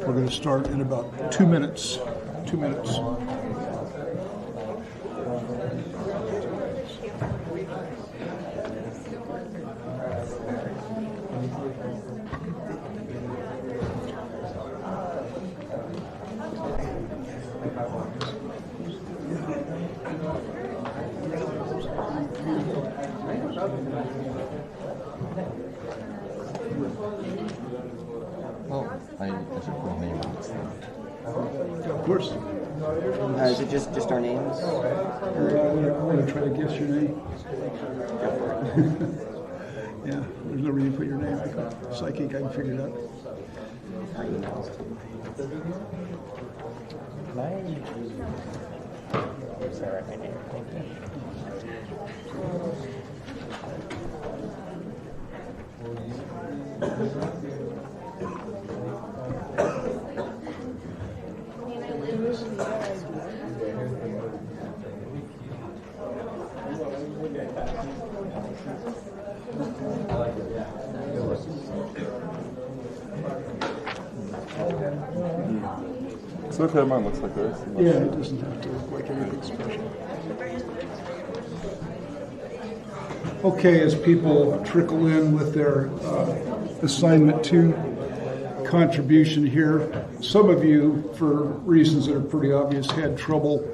We're going to start in about 2 minutes. 2 minutes. Oh, I should put a name on this thing. Of course. Is it just our names? I want to try to guess your name. Yeah, there's no reason to put your name. Psychic, I can figure it out. Our emails. Sorry, my name. Thank you. It's okay, mine looks like this. Yeah, it doesn't have to look like anything special. Okay, as people trickle in with their assignment 2 contribution here, some of you, for reasons that are pretty obvious, had trouble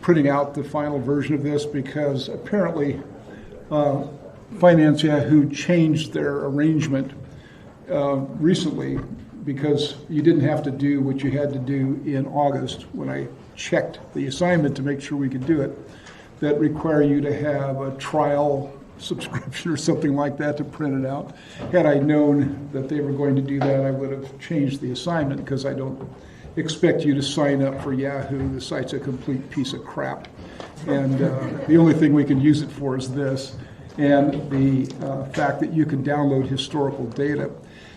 printing out the final version of this because apparently Finance Yahoo changed their arrangement recently, because you didn't have to do what you had to do in August when I checked the assignment to make sure we could do it, that require you to have a trial subscription or something like that to print it out. Had I known that they were going to do that, I would have changed the assignment, because I don't expect you to sign up for Yahoo. The site's a complete piece of crap. And the only thing we can use it for is this, and the fact that you can download historical data.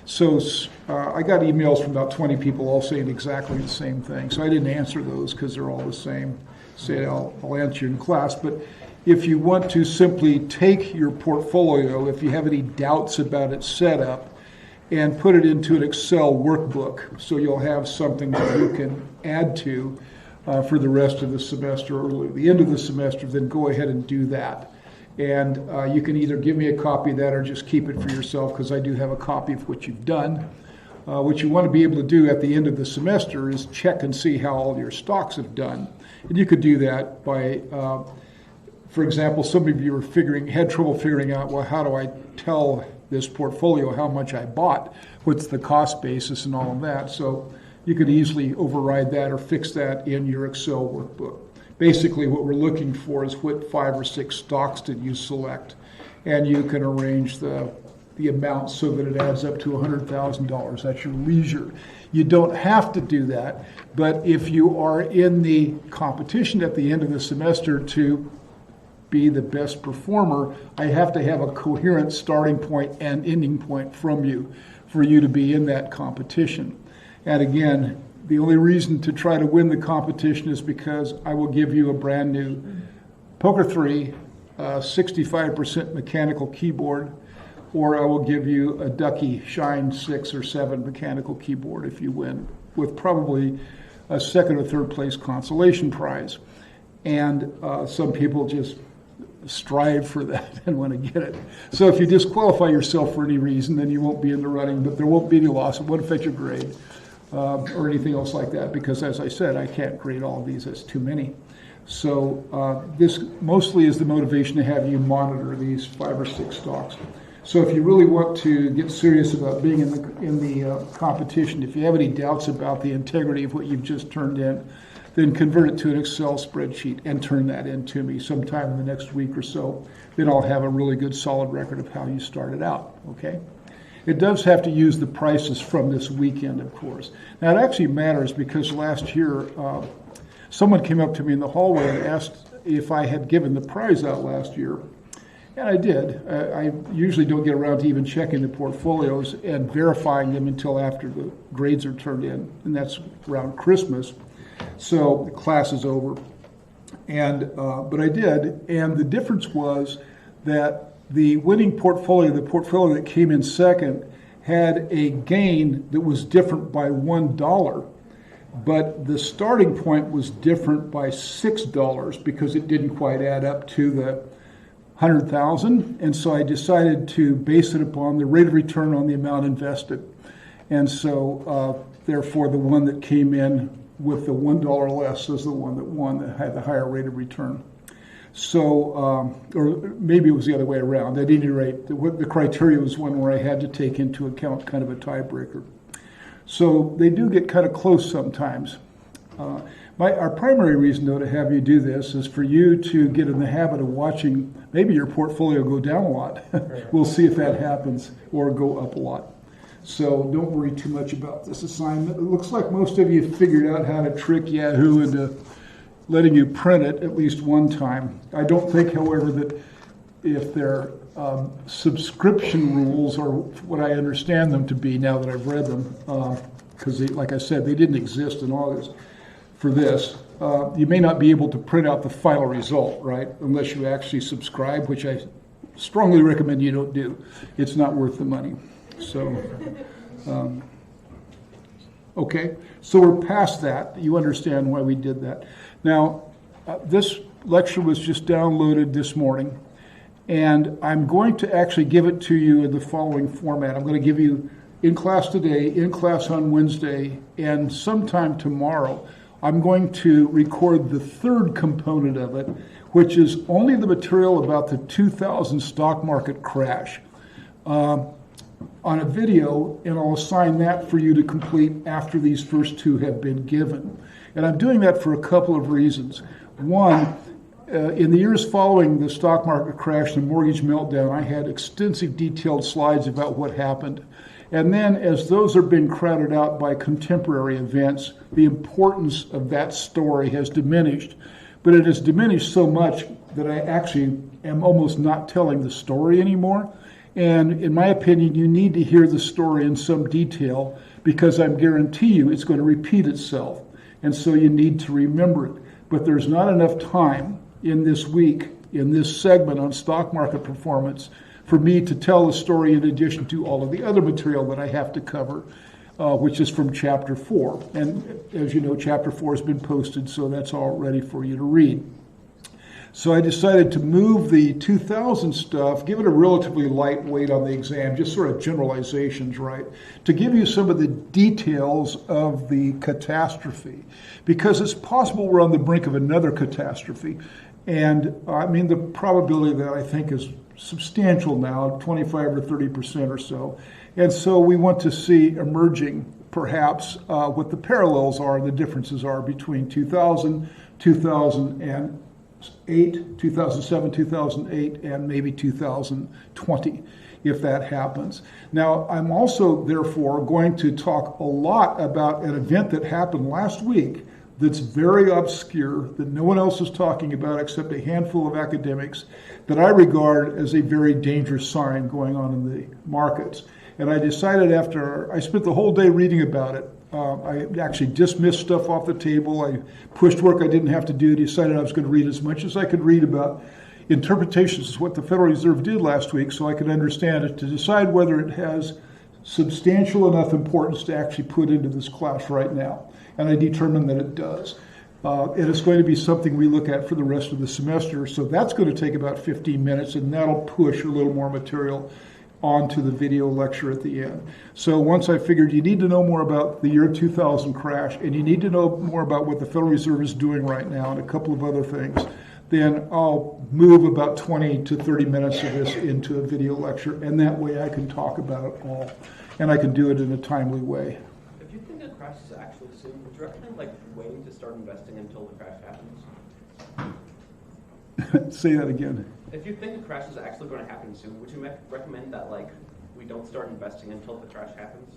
So I got emails from about 20 people all saying exactly the same thing. So I didn't answer those because they're all the same. Say I'll answer you in class. But if you want to simply take your portfolio, if you have any doubts about its setup, and put it into an Excel workbook, so you'll have something that you can add to for the rest of the semester or the end of the semester, then go ahead and do that. And you can either give me a copy of that or just keep it for yourself, because I do have a copy of what you've done. What you want to be able to do at the end of the semester is check and see how all your stocks have done. And you could do that by, for example, some of you had trouble figuring out, well, how do I tell this portfolio how much I bought? What's the cost basis and all of that? So you could easily override that or fix that in your Excel workbook. Basically, what we're looking for is what 5 or 6 stocks did you select, and you can arrange the amount so that it adds up to $100,000 at your leisure. You don't have to do that, but if you are in the competition at the end of the semester to be the best performer, I have to have a coherent starting point and ending point from you for you to be in that competition. And again, the only reason to try to win the competition is because I will give you a brand new Poker 3, 65% mechanical keyboard, or I will give you a Ducky Shine 6 or 7 mechanical keyboard if you win, with probably a 2nd or 3rd place consolation prize. And some people just strive for that and want to get it. So if you disqualify yourself for any reason, then you won't be in the running, but there won't be any loss. It won't affect your grade. Or anything else like that, because as I said, I can't grade all of these, that's too many. So this mostly is the motivation to have you monitor these 5 or 6 stocks. So if you really want to get serious about being in the competition, if you have any doubts about the integrity of what you've just turned in, then convert it to an Excel spreadsheet and turn that in to me sometime in the next week or so. Then I'll have a really good solid record of how you started out, okay? It does have to use the prices from this weekend, of course. Now, it actually matters because last year, someone came up to me in the hallway and asked if I had given the prize out last year. And I did. I usually don't get around to even checking the portfolios and verifying them until after the grades are turned in, and that's around Christmas. So the class is over. But I did, and the difference was that the winning portfolio, the portfolio that came in second, had a gain that was different by $1, but the starting point was different by $6 because it didn't quite add up to the 100,000, and so I decided to base it upon the rate of return on the amount invested. And so, therefore, the one that came in with the $1 less is the one that won, that had the higher rate of return. So, or maybe it was the other way around. At any rate, the criteria was one where I had to take into account kind of a tiebreaker. So they do get kind of close sometimes. Our primary reason, though, to have you do this is for you to get in the habit of watching maybe your portfolio go down a lot. We'll see if that happens, or go up a lot. So don't worry too much about this assignment. It looks like most of you have figured out how to trick Yahoo into letting you print it at least one time. I don't think, however, that if their subscription rules are what I understand them to be now that I've read them, because like I said, they didn't exist in August for this, you may not be able to print out the final result, right, unless you actually subscribe, which I strongly recommend you don't do. It's not worth the money. So, okay, so we're past that. You understand why we did that. Now, this lecture was just downloaded this morning, and I'm going to actually give it to you in the following format. I'm going to give you in class today, in class on Wednesday, and sometime tomorrow. I'm going to record the third component of it, which is only the material about the 2000 stock market crash. On a video, and I'll assign that for you to complete after these first two have been given. And I'm doing that for a couple of reasons. One, in the years following the stock market crash and mortgage meltdown, I had extensive detailed slides about what happened. And then as those are being crowded out by contemporary events, the importance of that story has diminished. But it has diminished so much that I actually am almost not telling the story anymore. And in my opinion, you need to hear the story in some detail because I guarantee you it's going to repeat itself. And so you need to remember it. But there's not enough time in this week, in this segment on stock market performance, for me to tell the story in addition to all of the other material that I have to cover, which is from Chapter 4. And as you know, Chapter 4 has been posted, so that's all ready for you to read. So I decided to move the 2000 stuff, give it a relatively light weight on the exam, just sort of generalizations, right, to give you some of the details of the catastrophe. Because it's possible we're on the brink of another catastrophe. And I mean, the probability of that, I think, is substantial now, 25 or 30% or so. And so we want to see emerging, perhaps, what the parallels are, the differences are between 2000, 2008, 2007, 2008, and maybe 2020, if that happens. Now, I'm also, therefore, going to talk a lot about an event that happened last week that's very obscure, that no one else is talking about except a handful of academics, that I regard as a very dangerous sign going on in the markets. And I decided after I spent the whole day reading about it, I actually dismissed stuff off the table. I pushed work I didn't have to do, decided I was going to read as much as I could read about interpretations of what the Federal Reserve did last week so I could understand it, to decide whether it has substantial enough importance to actually put into this class right now. And I determined that it does. And it's going to be something we look at for the rest of the semester. So that's going to take about 15 minutes, and that'll push a little more material onto the video lecture at the end. So once I figured you need to know more about the year 2000 crash, and you need to know more about what the Federal Reserve is doing right now and a couple of other things, then I'll move about 20 to 30 minutes of this into a video lecture, and that way I can talk about it all, and I can do it in a timely way. If you think a crash is actually soon, would you recommend waiting to start investing until the crash happens? Say that again. If you think a crash is actually going to happen soon, would you recommend that we don't start investing until the crash happens?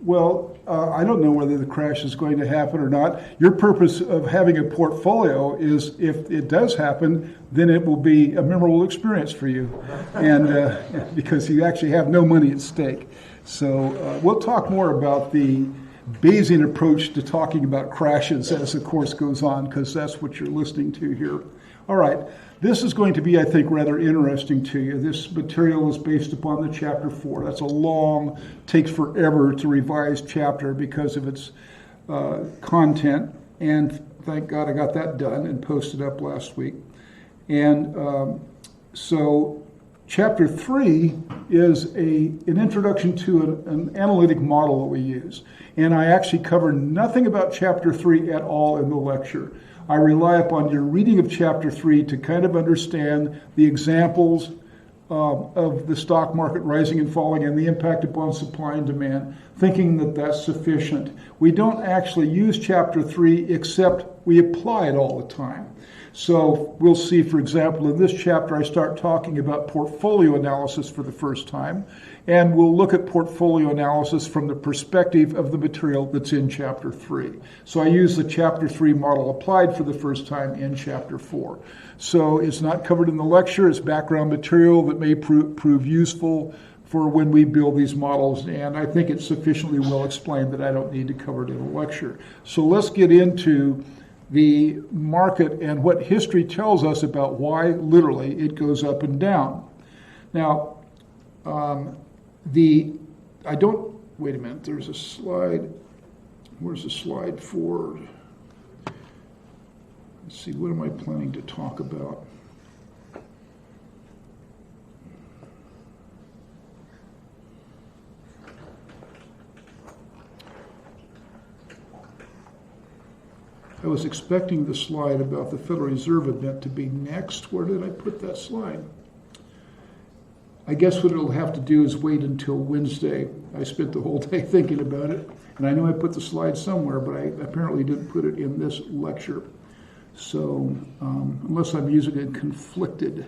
Well, I don't know whether the crash is going to happen or not. Your purpose of having a portfolio is, if it does happen, then it will be a memorable experience for you, and because you actually have no money at stake. So we'll talk more about the Bayesian approach to talking about crashes as the course goes on, because that's what you're listening to here. All right, This is going to be, I think, rather interesting to you. This material is based upon the Chapter 4. That's a long, takes forever to revise chapter because of its content. And thank God I got that done and posted up last week. And so Chapter 3 is an introduction to an analytic model that we use. And I actually cover nothing about Chapter 3 at all in the lecture. I rely upon your reading of Chapter 3 to kind of understand the examples of the stock market rising and falling and the impact upon supply and demand, thinking that that's sufficient. We don't actually use Chapter 3 except we apply it all the time. So we'll see, for example, in this chapter, I start talking about portfolio analysis for the first time, and we'll look at portfolio analysis from the perspective of the material that's in Chapter 3. So I use the Chapter 3 model applied for the first time in Chapter 4. So it's not covered in the lecture. It's background material that may prove useful for when we build these models, and I think it's sufficiently well explained that I don't need to cover it in a lecture. So let's get into the market and what history tells us about why literally it goes up and down. Now, wait a minute, there's a slide. Where's the slide for? Let's see, what am I planning to talk about? I was expecting the slide about the Federal Reserve event to be next. Where did I put that slide? I guess what it'll have to do is wait until Wednesday. I spent the whole day thinking about it, and I know I put the slide somewhere, but I apparently didn't put it in this lecture. So unless I'm using it conflicted,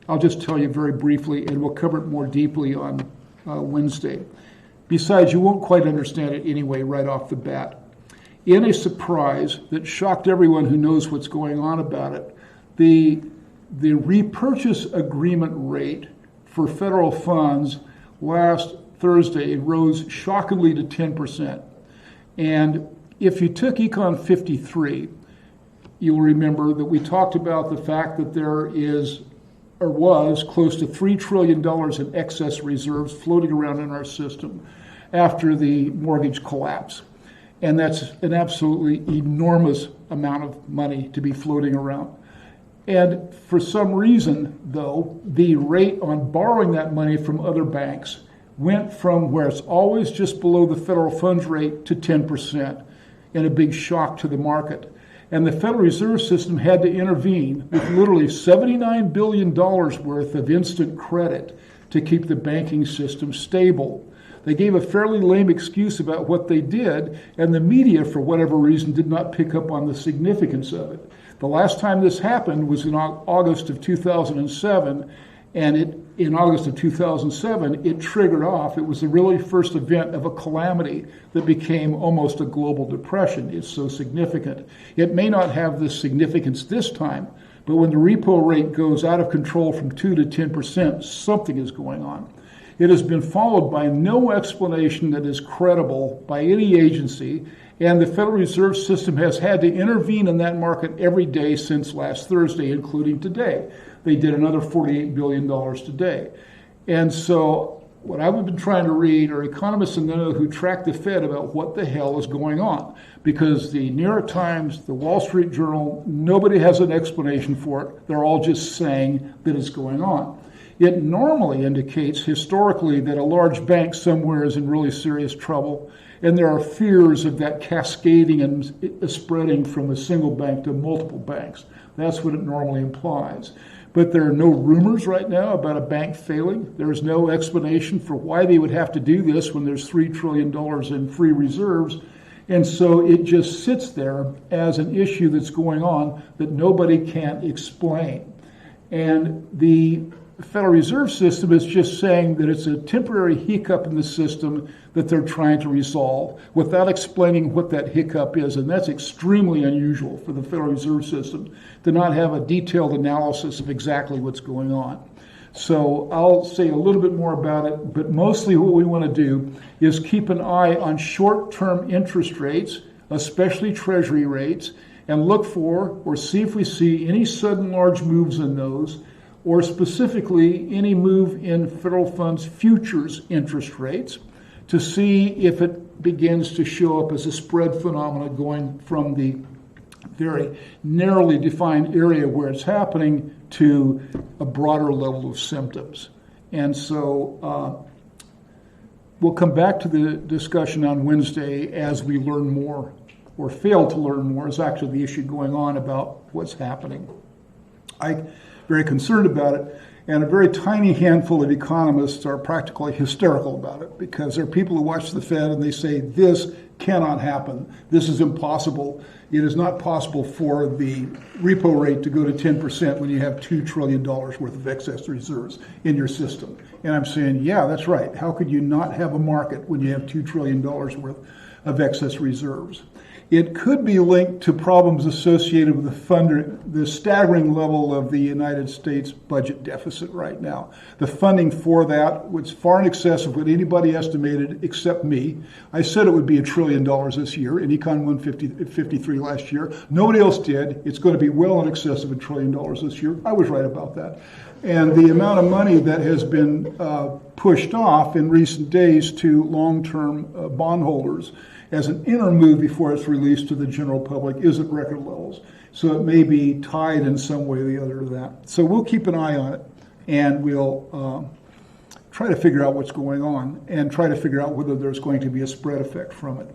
I'll just tell you very briefly, and we'll cover it more deeply on Wednesday. Besides, you won't quite understand it anyway right off the bat. In a surprise that shocked everyone who knows what's going on about it, the repurchase agreement rate for federal funds last Thursday rose shockingly to 10%. And if you took Econ 53, you'll remember that we talked about the fact that there is or was close to $3 trillion in excess reserves floating around in our system after the mortgage collapse. And that's an absolutely enormous amount of money to be floating around. And for some reason, though, the rate on borrowing that money from other banks went from where it's always just below the federal funds rate to 10%, in a big shock to the market. And the Federal Reserve System had to intervene with literally $79 billion worth of instant credit to keep the banking system stable. They gave a fairly lame excuse about what they did, and the media, for whatever reason, did not pick up on the significance of it. The last time this happened was in August of 2007, and in August of 2007, it triggered off. It was the really first event of a calamity that became almost a global depression. It's so significant. It may not have this significance this time, but when the repo rate goes out of control from 2 to 10%, something is going on. It has been followed by no explanation that is credible by any agency, and the Federal Reserve System has had to intervene in that market every day since last Thursday, including today. They did another $48 billion today. And so what I've been trying to read are economists and those who track the Fed about what the hell is going on. Because the New York Times, the Wall Street Journal, nobody has an explanation for it. They're all just saying that it's going on. It normally indicates historically that a large bank somewhere is in really serious trouble, and there are fears of that cascading and spreading from a single bank to multiple banks. That's what it normally implies. But there are no rumors right now about a bank failing. There is no explanation for why they would have to do this when there's $3 trillion in free reserves. And so it just sits there as an issue that's going on that nobody can explain. And the Federal Reserve System is just saying that it's a temporary hiccup in the system that they're trying to resolve without explaining what that hiccup is. And that's extremely unusual for the Federal Reserve System to not have a detailed analysis of exactly what's going on. So I'll say a little bit more about it, but mostly what we want to do is keep an eye on short-term interest rates, especially Treasury rates, and look for or see if we see any sudden large moves in those, or specifically any move in federal funds futures interest rates, to see if it begins to show up as a spread phenomenon going from the very narrowly defined area where it's happening to a broader level of symptoms. And so we'll come back to the discussion on Wednesday as we learn more, or fail to learn more, is actually the issue going on about what's happening. I'm very concerned about it, and a very tiny handful of economists are practically hysterical about it, because there are people who watch the Fed and they say, this cannot happen. This is impossible. It is not possible for the repo rate to go to 10% when you have $2 trillion worth of excess reserves in your system. And I'm saying, yeah, that's right. How could you not have a market when you have $2 trillion worth of excess reserves? It could be linked to problems associated with the staggering level of the United States budget deficit right now. The funding for that was far in excess of what anybody estimated except me. I said it would be $1 trillion this year, in Econ 153 last year. Nobody else did. It's going to be well in excess of $1 trillion this year. I was right about that. And the amount of money that has been pushed off in recent days to long-term bondholders as an interim move before it's released to the general public is at record levels. So it may be tied in some way or the other to that. So we'll keep an eye on it, and we'll try to figure out what's going on and try to figure out whether there's going to be a spread effect from it.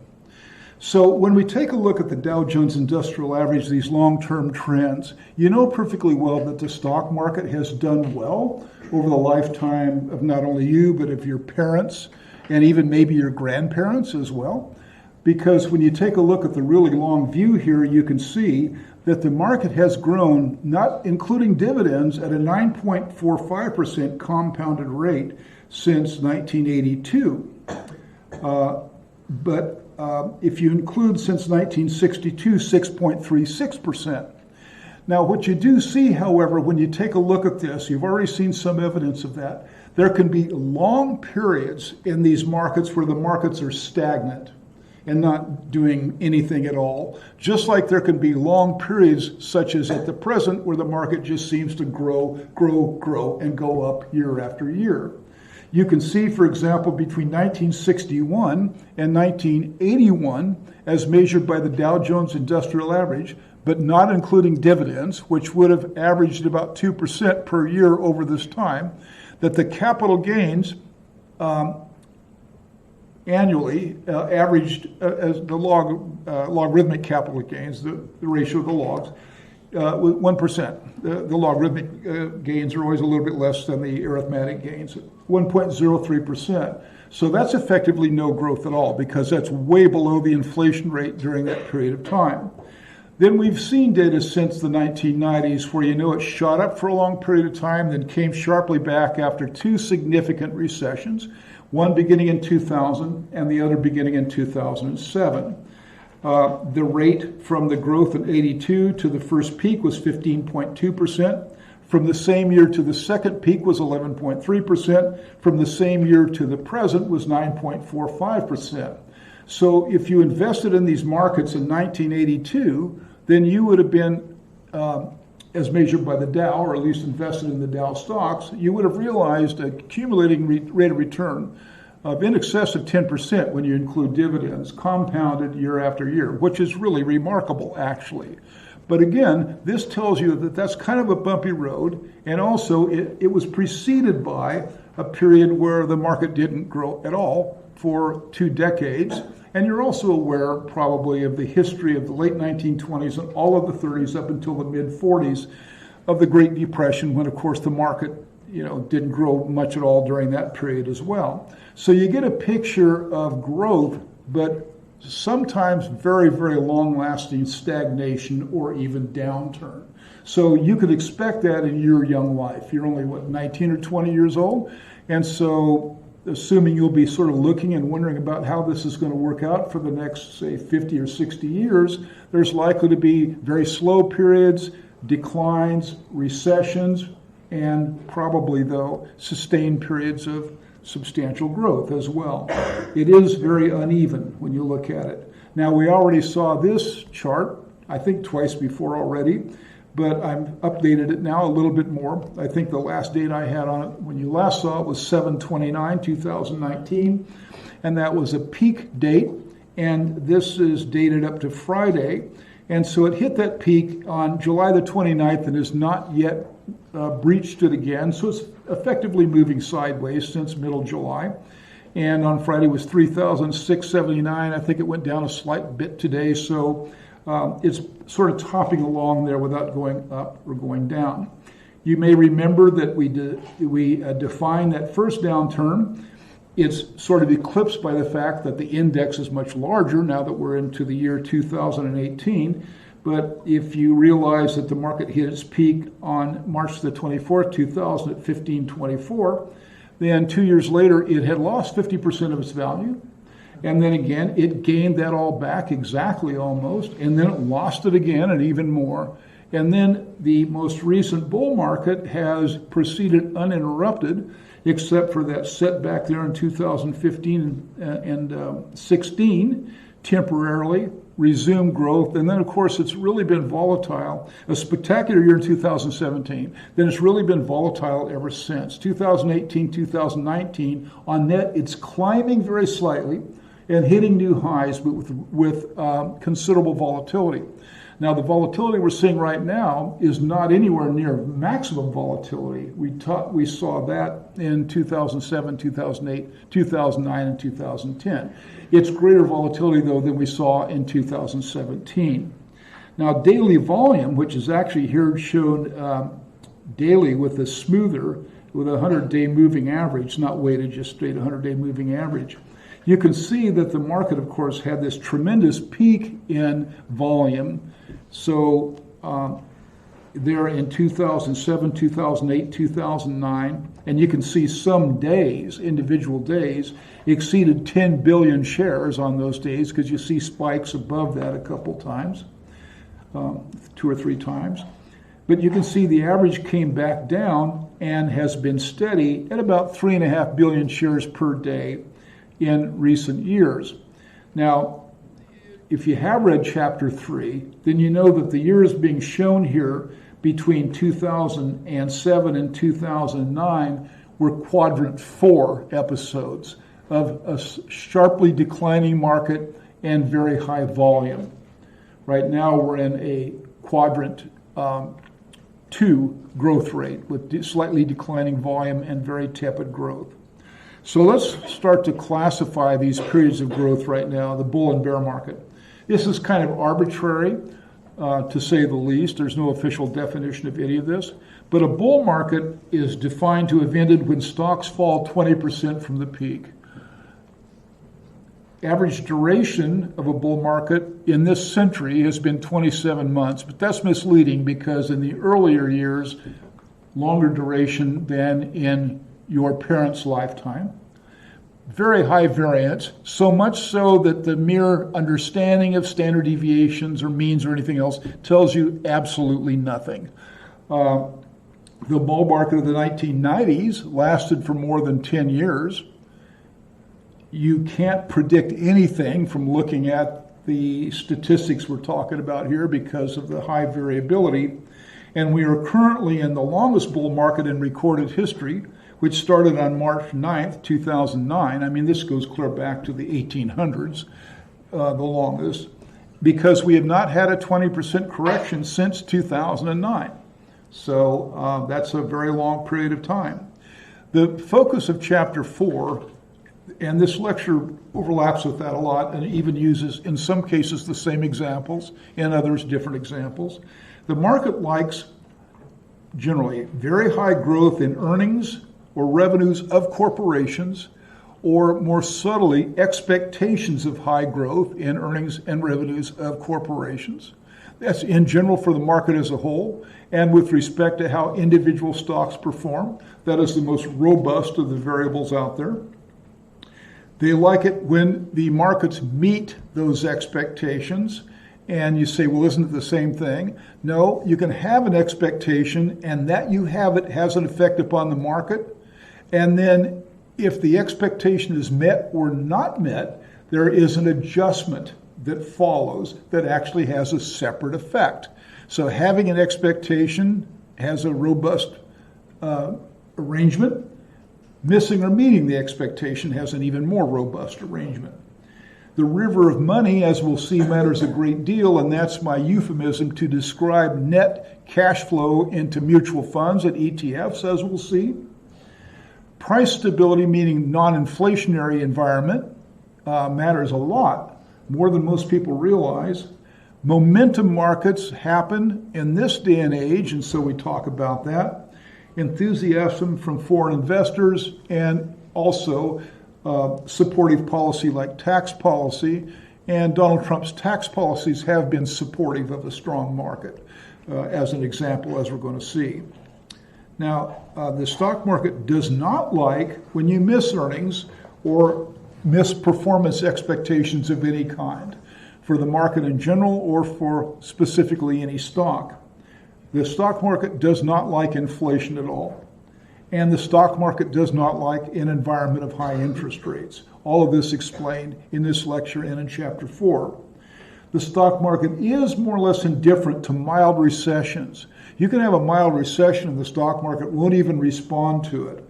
So when we take a look at the Dow Jones Industrial Average, these long-term trends, you know perfectly well that the stock market has done well over the lifetime of not only you, but of your parents and even maybe your grandparents as well. Because when you take a look at the really long view here, you can see that the market has grown, not including dividends, at a 9.45% compounded rate since 1982. But if you include since 1962, 6.36%. Now, what you do see, however, when you take a look at this, you've already seen some evidence of that. There can be long periods in these markets where the markets are stagnant and not doing anything at all, just like there can be long periods, such as at the present, where the market just seems to grow, and go up year after year. You can see, for example, between 1961 and 1981, as measured by the Dow Jones Industrial Average, but not including dividends, which would have averaged about 2% per year over this time, that the capital gains annually averaged as the logarithmic capital gains, the ratio of the logs, 1%. The logarithmic gains are always a little bit less than the arithmetic gains, 1.03%. So that's effectively no growth at all, because that's way below the inflation rate during that period of time. Then we've seen data since the 1990s where it shot up for a long period of time, then came sharply back after two significant recessions, one beginning in 2000 and the other beginning in 2007. The rate from the growth in 82 to the first peak was 15.2%. From the same year to the second peak was 11.3%. From the same year to the present was 9.45%. So if you invested in these markets in 1982, then you would have been, as measured by the Dow, or at least invested in the Dow stocks, you would have realized a accumulating rate of return of in excess of 10% when you include dividends, compounded year after year, which is really remarkable, actually. But again, this tells you that that's kind of a bumpy road, and also it was preceded by a period where the market didn't grow at all for 2 decades. And you're also aware probably of the history of the late 1920s and all of the 30s up until the mid-40s of the Great Depression, when of course the market didn't grow much at all during that period as well. So you get a picture of growth, but sometimes very, very long-lasting stagnation or even downturn. So you could expect that in your young life. You're only, 19 or 20 years old? And so assuming you'll be sort of looking and wondering about how this is going to work out for the next, say, 50 or 60 years, there's likely to be very slow periods, declines, recessions, and probably, though, sustained periods of substantial growth as well. It is very uneven when you look at it. Now, we already saw this chart I think twice before already, but I've updated it now a little bit more. I think the last date I had on it, when you last saw it, was 7/29/2019, and that was a peak date, and this is dated up to Friday, and so it hit that peak on July the 29th and has not yet breached it again, so it's effectively moving sideways since middle July. And on Friday was 3,679. I think it went down a slight bit today, so it's sort of topping along there without going up or going down. You may remember that we defined that first downturn. It's sort of eclipsed by the fact that the index is much larger now that we're into the year 2018. But if you realize that the market hit its peak on March the 24th, 2000 at 1524, then 2 years later it had lost 50% of its value. And then again, it gained that all back exactly almost, and then it lost it again and even more. And then the most recent bull market has proceeded uninterrupted, except for that setback there in 2015 and 16, temporarily resumed growth. And then, of course, it's really been volatile. A spectacular year in 2017. Then it's really been volatile ever since. 2018, 2019, on net, it's climbing very slightly and hitting new highs, but with considerable volatility. Now, the volatility we're seeing right now is not anywhere near maximum volatility. We saw that in 2007, 2008, 2009, and 2010. It's greater volatility, though, than we saw in 2017. Now, daily volume, which is actually here shown daily with a smoother, with a 100-day moving average, not weighted, just straight 100-day moving average. You can see that the market, of course, had this tremendous peak in volume. So there in 2007, 2008, 2009, and you can see some days, individual days, exceeded 10 billion shares on those days because you see spikes above that a couple times, 2 or 3 times. But you can see the average came back down and has been steady at about 3.5 billion shares per day in recent years. Now, if you have read Chapter 3, then you know that the years being shown here between 2007 and 2009 were quadrant 4 episodes of a sharply declining market and very high volume. Right now we're in a quadrant 2 growth rate with slightly declining volume and very tepid growth. So let's start to classify these periods of growth right now, the bull and bear market. This is kind of arbitrary, to say the least. There's no official definition of any of this. But a bull market is defined to have ended when stocks fall 20% from the peak. Average duration of a bull market in this century has been 27 months, but that's misleading because in the earlier years, longer duration than in your parents' lifetime. Very high variance, so much so that the mere understanding of standard deviations or means or anything else tells you absolutely nothing. The bull market of the 1990s lasted for more than 10 years. You can't predict anything from looking at the statistics we're talking about here because of the high variability. And we are currently in the longest bull market in recorded history, which started on March 9th, 2009. I mean, this goes clear back to the 1800s, the longest, because we have not had a 20% correction since 2009. So that's a very long period of time. The focus of Chapter 4, and this lecture overlaps with that a lot and even uses, in some cases, the same examples, in others, different examples. The market likes, generally, very high growth in earnings or revenues of corporations, or more subtly, expectations of high growth in earnings and revenues of corporations. That's in general for the market as a whole, and with respect to how individual stocks perform, that is the most robust of the variables out there. They like it when the markets meet those expectations, and you say, well, isn't it the same thing? No, you can have an expectation, and that you have it has an effect upon the market. And then if the expectation is met or not met, there is an adjustment that follows that actually has a separate effect. So having an expectation has a robust arrangement. Missing or meeting the expectation has an even more robust arrangement. The river of money, as we'll see, matters a great deal, and that's my euphemism to describe net cash flow into mutual funds and ETFs, as we'll see. Price stability, meaning non-inflationary environment, matters a lot, more than most people realize. Momentum markets happen in this day and age, and so we talk about that. Enthusiasm from foreign investors, and also supportive policy like tax policy, and Donald Trump's tax policies have been supportive of a strong market, as an example, as we're going to see. Now, the stock market does not like when you miss earnings or miss performance expectations of any kind, for the market in general or for specifically any stock. The stock market does not like inflation at all. And the stock market does not like an environment of high interest rates. All of this explained in this lecture and in chapter 4. The stock market is more or less indifferent to mild recessions. You can have a mild recession and the stock market won't even respond to it.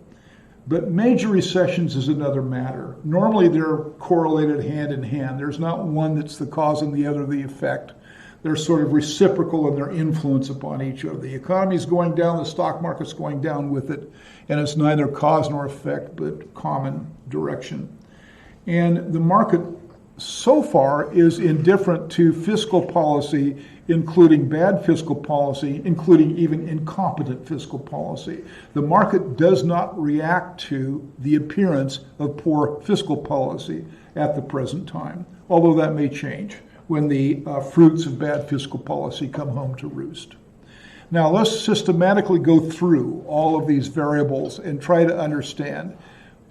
But major recessions is another matter. Normally they're correlated hand in hand. There's not one that's the cause and the other the effect. They're sort of reciprocal in their influence upon each other. The economy's going down, the stock market's going down with it, and it's neither cause nor effect, but common direction. And the market so far is indifferent to fiscal policy, including bad fiscal policy, including even incompetent fiscal policy. The market does not react to the appearance of poor fiscal policy at the present time, although that may change when the fruits of bad fiscal policy come home to roost. Now let's systematically go through all of these variables and try to understand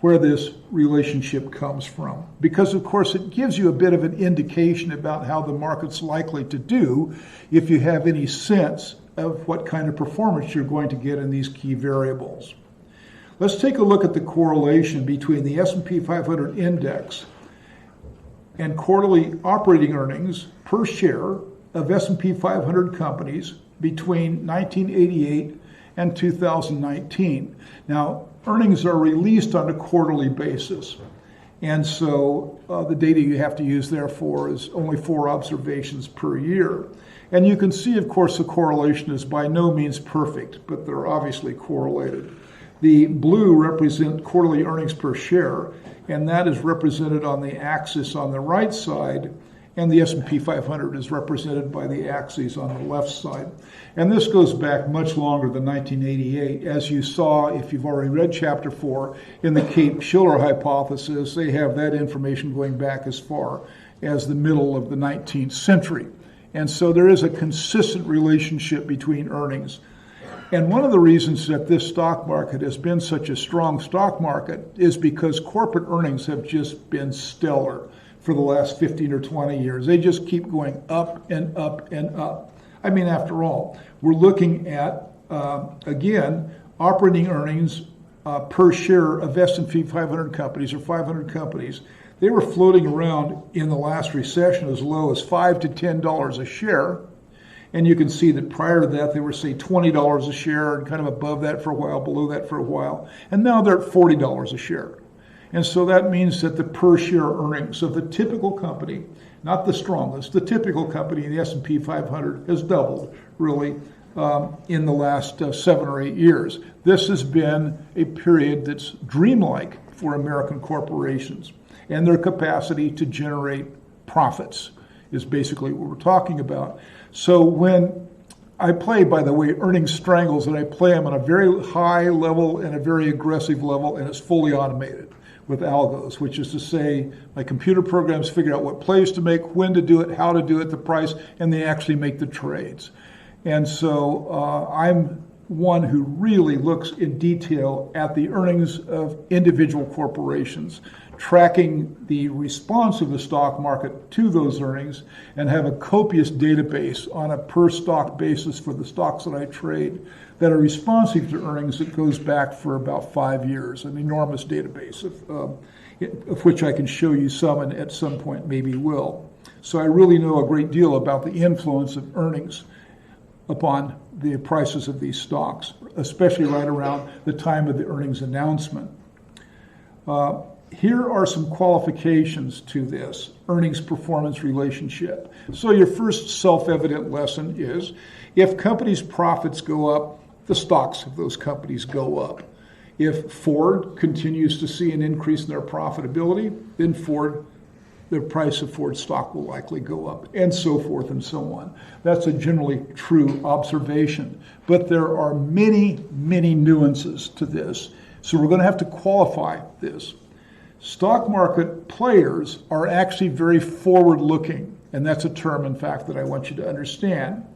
where this relationship comes from. Because of course it gives you a bit of an indication about how the market's likely to do if you have any sense of what kind of performance you're going to get in these key variables. Let's take a look at the correlation between the S&P 500 index and quarterly operating earnings per share of S&P 500 companies between 1988 and 2019. Now, earnings are released on a quarterly basis, and so the data you have to use therefore is only 4 observations per year. And you can see, of course, the correlation is by no means perfect, but they're obviously correlated. The blue represent quarterly earnings per share, and that is represented on the axis on the right side, and the S&P 500 is represented by the axes on the left side. And this goes back much longer than 1988. As you saw, if you've already read chapter 4, in the CAPE Shiller hypothesis, they have that information going back as far as the middle of the 19th century. And so there is a consistent relationship between earnings. And one of the reasons that this stock market has been such a strong stock market is because corporate earnings have just been stellar for the last 15 or 20 years. They just keep going up and up and up. I mean, after all, we're looking at, again, operating earnings per share of S&P 500 companies or 500 companies. They were floating around in the last recession as low as $5 to $10 a share. And you can see that prior to that, they were, say, $20 a share and kind of above that for a while, below that for a while. And now they're at $40 a share. And so that means that the per share earnings of the typical company, not the strongest, the typical company in the S&P 500 has doubled, really, in the last 7 or 8 years. This has been a period that's dreamlike for American corporations, and their capacity to generate profits is basically what we're talking about. So when I play, by the way, earnings strangles, and I play them on a very high level and a very aggressive level, and it's fully automated with algos, which is to say my computer programs figure out what plays to make, when to do it, how to do it, the price, and they actually make the trades. And so I'm one who really looks in detail at the earnings of individual corporations, tracking the response of the stock market to those earnings, and have a copious database on a per stock basis for the stocks that I trade that are responsive to earnings that goes back for about 5 years, an enormous database of which I can show you some and at some point maybe will. So I really know a great deal about the influence of earnings upon the prices of these stocks, especially right around the time of the earnings announcement. Here are some qualifications to this earnings performance relationship. So your first self-evident lesson is if companies' profits go up, the stocks of those companies go up. If Ford continues to see an increase in their profitability, then the price of Ford stock will likely go up, and so forth and so on. That's a generally true observation. But there are many, many nuances to this. So we're going to have to qualify this. Stock market players are actually very forward-looking, and that's a term, in fact, that I want you to understand,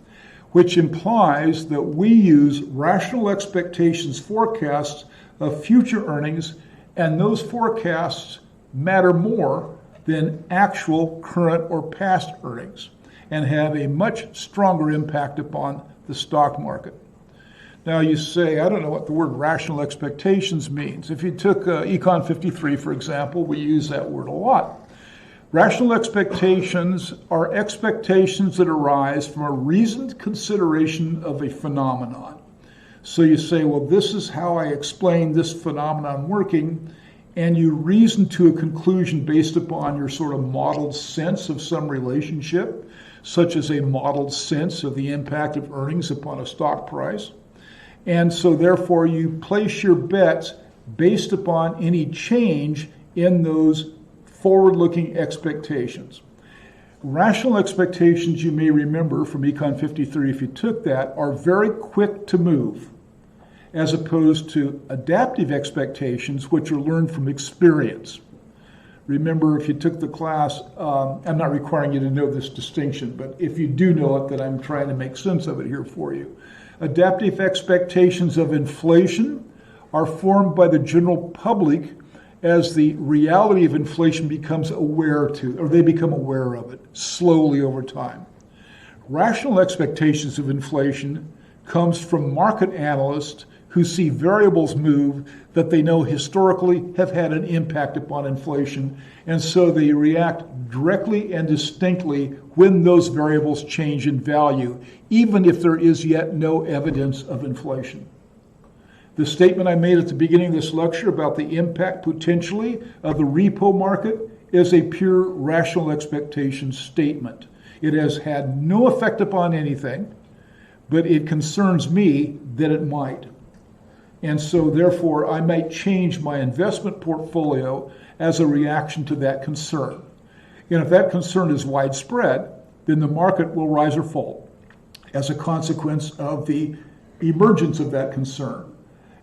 which implies that we use rational expectations forecasts of future earnings, and those forecasts matter more than actual current or past earnings and have a much stronger impact upon the stock market. Now you say, I don't know what the word rational expectations means. If you took Econ 53, for example, we use that word a lot. Rational expectations are expectations that arise from a reasoned consideration of a phenomenon. So you say, well, this is how I explain this phenomenon working, and you reason to a conclusion based upon your sort of modeled sense of some relationship, such as a modeled sense of the impact of earnings upon a stock price. And so therefore you place your bets based upon any change in those forward-looking expectations. Rational expectations, you may remember from Econ 53, if you took that, are very quick to move, as opposed to adaptive expectations, which are learned from experience. Remember, if you took the class, I'm not requiring you to know this distinction, but if you do know it, then I'm trying to make sense of it here for you. Adaptive expectations of inflation are formed by the general public as the reality of inflation becomes aware to, or they become aware of it slowly over time. Rational expectations of inflation comes from market analysts who see variables move that they know historically have had an impact upon inflation, and so they react directly and distinctly when those variables change in value, even if there is yet no evidence of inflation. The statement I made at the beginning of this lecture about the impact potentially of the repo market is a pure rational expectation statement. It has had no effect upon anything, but it concerns me that it might. And so therefore I might change my investment portfolio as a reaction to that concern. And if that concern is widespread, then the market will rise or fall as a consequence of the emergence of that concern.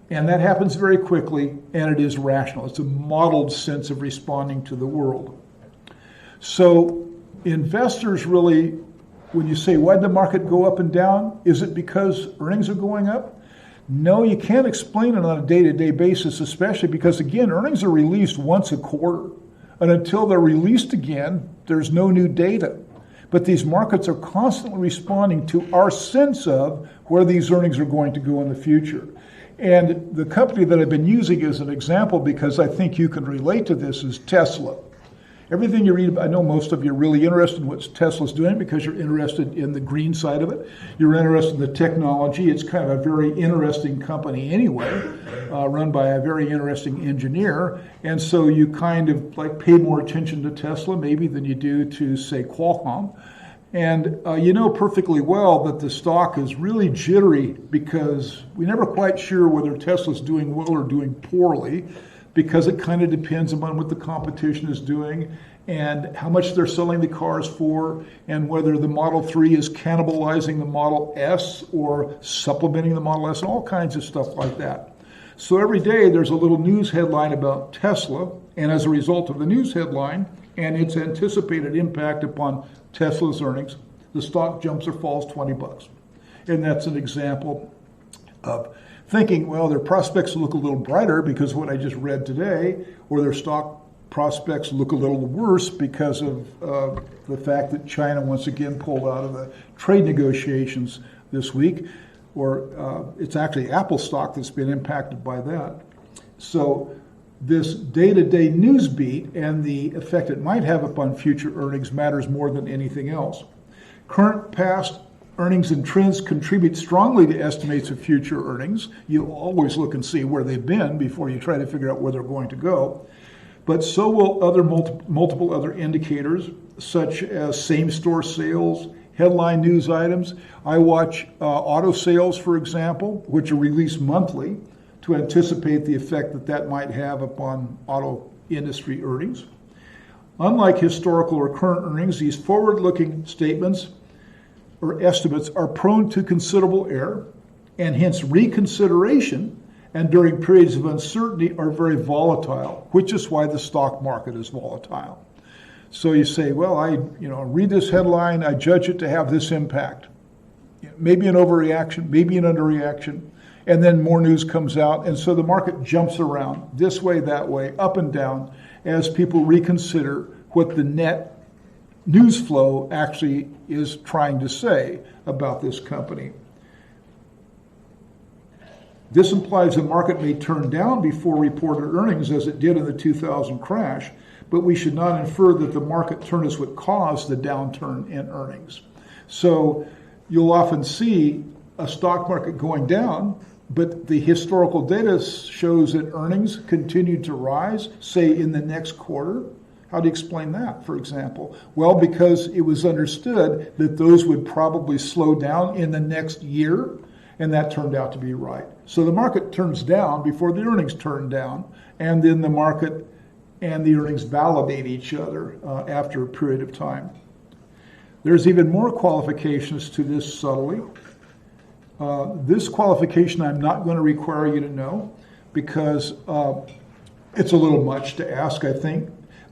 And that happens very quickly, and it is rational. It's a modeled sense of responding to the world. So investors really, when you say, why did the market go up and down? Is it because earnings are going up? No, you can't explain it on a day-to-day basis, especially because, again, earnings are released once a quarter. And until they're released again, there's no new data. But these markets are constantly responding to our sense of where these earnings are going to go in the future. And the company that I've been using as an example, because I think you can relate to this, is Tesla. Everything you read about, I know most of you are really interested in what Tesla's doing because you're interested in the green side of it. You're interested in the technology. It's kind of a very interesting company anyway, run by a very interesting engineer. And so you kind of like pay more attention to Tesla maybe than you do to, say, Qualcomm. And you know perfectly well that the stock is really jittery because we're never quite sure whether Tesla's doing well or doing poorly, because it kind of depends upon what the competition is doing and how much they're selling the cars for, and whether the Model 3 is cannibalizing the Model S or supplementing the Model S, and all kinds of stuff like that. So every day there's a little news headline about Tesla, and as a result of the news headline and its anticipated impact upon Tesla's earnings, the stock jumps or falls $20. And that's an example of thinking, well, their prospects look a little brighter because of what I just read today, or their stock prospects look a little worse because of the fact that China once again pulled out of the trade negotiations this week, or it's actually Apple stock that's been impacted by that. So this day-to-day news beat and the effect it might have upon future earnings matters more than anything else. Current past earnings and trends contribute strongly to estimates of future earnings. You always look and see where they've been before you try to figure out where they're going to go. But so will other multiple other indicators, such as same-store sales, headline news items. I watch auto sales, for example, which are released monthly, to anticipate the effect that that might have upon auto industry earnings. Unlike historical or current earnings, these forward-looking statements or estimates are prone to considerable error, and hence reconsideration, and during periods of uncertainty are very volatile, which is why the stock market is volatile. So you say, well, I read this headline, I judge it to have this impact. Maybe an overreaction, maybe an underreaction, and then more news comes out, and so the market jumps around this way, that way, up and down, as people reconsider what the net news flow actually is trying to say about this company. This implies the market may turn down before reported earnings, as it did in the 2000 crash, but we should not infer that the market turn is what caused the downturn in earnings. So you'll often see a stock market going down, but the historical data shows that earnings continued to rise, say in the next quarter. How do you explain that, for example? Well, because it was understood that those would probably slow down in the next year, and that turned out to be right. So the market turns down before the earnings turn down, and then the market and the earnings validate each other after a period of time. There's even more qualifications to this subtly. This qualification I'm not going to require you to know because it's a little much to ask, I think,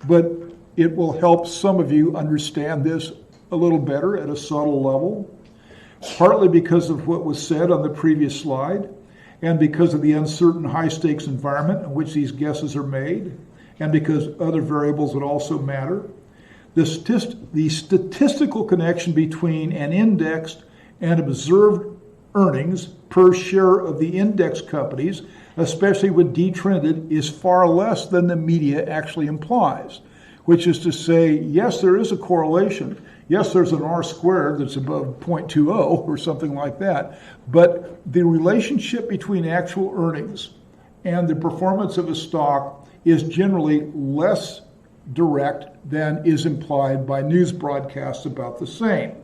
but it will help some of you understand this a little better at a subtle level, partly because of what was said on the previous slide, and because of the uncertain high-stakes environment in which these guesses are made, and because other variables that also matter. The statistical connection between an indexed and observed earnings per share of the index companies, especially when detrended, is far less than the media actually implies, which is to say, yes, there is a correlation. Yes, there's an R squared that's above 0.20 or something like that, but the relationship between actual earnings and the performance of a stock is generally less direct than is implied by news broadcasts about the same.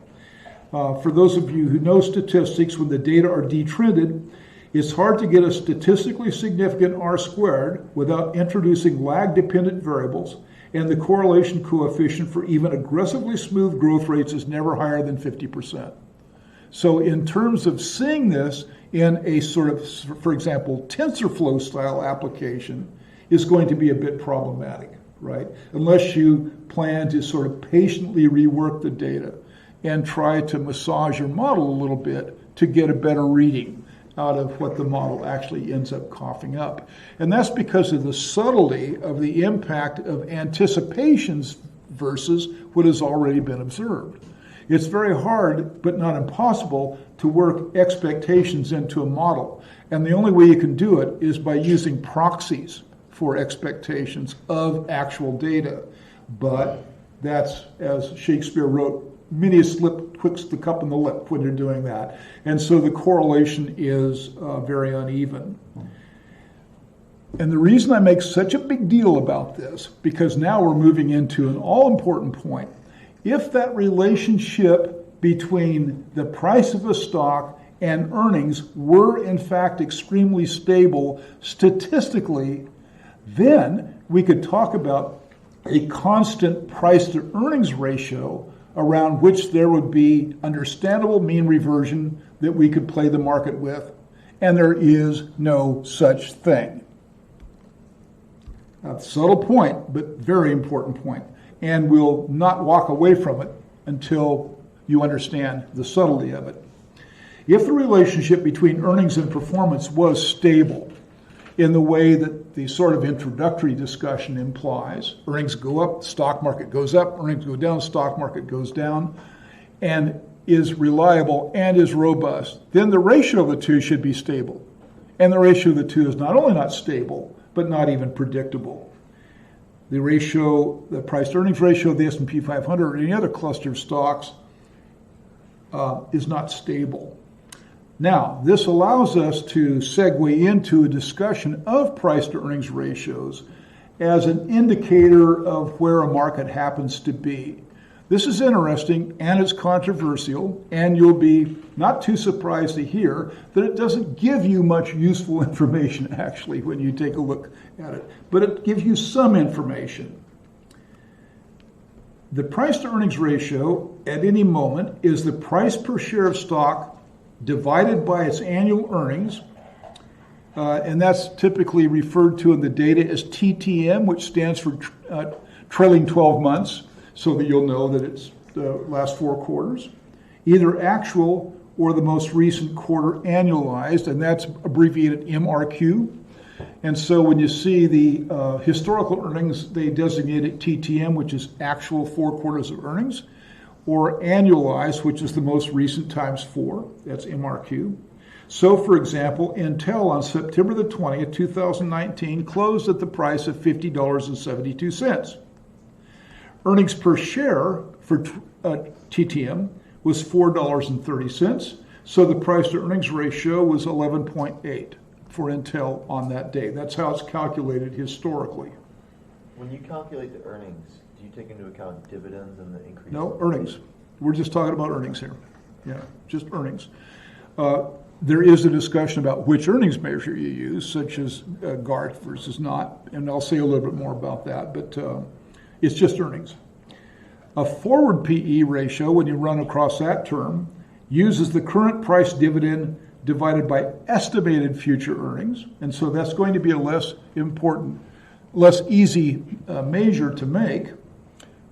For those of you who know statistics, when the data are detrended, it's hard to get a statistically significant R squared without introducing lag-dependent variables, and the correlation coefficient for even aggressively smooth growth rates is never higher than 50%. So in terms of seeing this in a sort of, for example, TensorFlow style application is going to be a bit problematic, right? Unless you plan to sort of patiently rework the data and try to massage your model a little bit to get a better reading out of what the model actually ends up coughing up. And that's because of the subtlety of the impact of anticipations versus what has already been observed. It's very hard, but not impossible, to work expectations into a model. And the only way you can do it is by using proxies for expectations of actual data. But that's, as Shakespeare wrote, many a slip twixt the cup and the lip when you're doing that. And so the correlation is very uneven. And the reason I make such a big deal about this, because now we're moving into an all-important point. If that relationship between the price of a stock and earnings were in fact extremely stable statistically, then we could talk about a constant price to earnings ratio around which there would be understandable mean reversion that we could play the market with, and there is no such thing. That's a subtle point, but very important point, and we'll not walk away from it until you understand the subtlety of it. If the relationship between earnings and performance was stable in the way that the sort of introductory discussion implies, earnings go up, stock market goes up, earnings go down, stock market goes down, and is reliable and is robust, then the ratio of the two should be stable. And the ratio of the two is not only not stable, but not even predictable. The ratio, the price-to-earnings ratio of the S&P 500 or any other cluster of stocks is not stable. Now, this allows us to segue into a discussion of price-to-earnings ratios as an indicator of where a market happens to be. This is interesting and it's controversial, and you'll be not too surprised to hear that it doesn't give you much useful information actually when you take a look at it, but it gives you some information. The price-to-earnings ratio at any moment is the price per share of stock divided by its annual earnings, and that's typically referred to in the data as TTM, which stands for trailing 12 months, so that you'll know that it's the last 4 quarters, either actual or the most recent quarter annualized, and that's abbreviated MRQ. And so when you see the historical earnings, they designate it TTM, which is actual 4 quarters of earnings, or annualized, which is the most recent times 4, that's MRQ. So, for example, Intel on September the 20th, 2019, closed at the price of $50.72. Earnings per share for TTM was $4.30, so the price-to-earnings ratio was 11.8 for Intel on that day. That's how it's calculated historically. When you calculate the earnings, do you take into account dividends and the increase? No, earnings. We're just talking about earnings here. Yeah, just earnings. There is a discussion about which earnings measure you use, such as GART versus not, and I'll say a little bit more about that, but it's just earnings. A forward PE ratio, when you run across that term, uses the current price dividend divided by estimated future earnings, and so that's going to be a less important, less easy measure to make,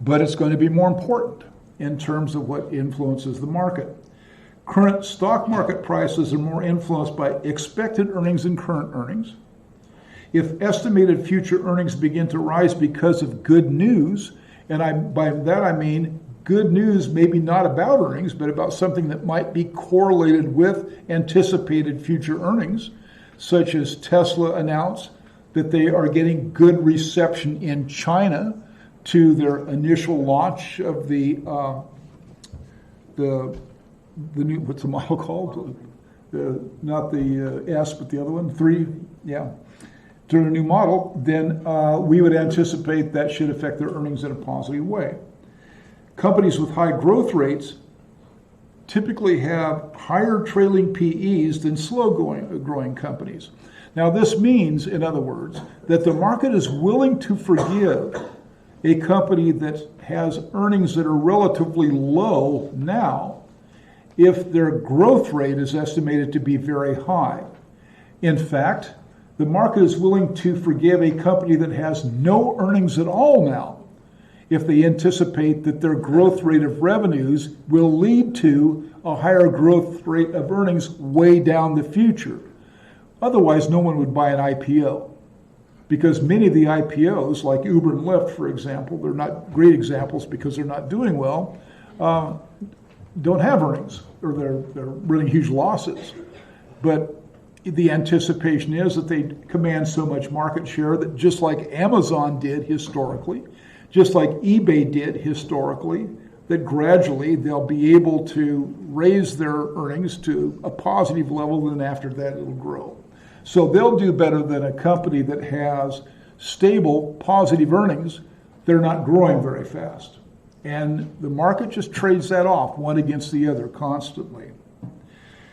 but it's going to be more important in terms of what influences the market. Current stock market prices are more influenced by expected earnings than current earnings. If estimated future earnings begin to rise because of good news, and by that I mean good news maybe not about earnings, but about something that might be correlated with anticipated future earnings, such as Tesla announced that they are getting good reception in China to their initial launch of the new, what's the model called? Not the S, but the other one, 3, yeah. To a new model, then we would anticipate that should affect their earnings in a positive way. Companies with high growth rates typically have higher trailing PEs than slow-growing companies. Now, this means, in other words, that the market is willing to forgive a company that has earnings that are relatively low now if their growth rate is estimated to be very high. In fact, the market is willing to forgive a company that has no earnings at all now if they anticipate that their growth rate of revenues will lead to a higher growth rate of earnings way down the future. Otherwise, no one would buy an IPO, because many of the IPOs, like Uber and Lyft, for example, they're not great examples because they're not doing well, don't have earnings, or they're running huge losses. But the anticipation is that they command so much market share that just like Amazon did historically, just like eBay did historically, that gradually they'll be able to raise their earnings to a positive level, and after that it'll grow. So they'll do better than a company that has stable, positive earnings. They're not growing very fast. And the market just trades that off, one against the other, constantly.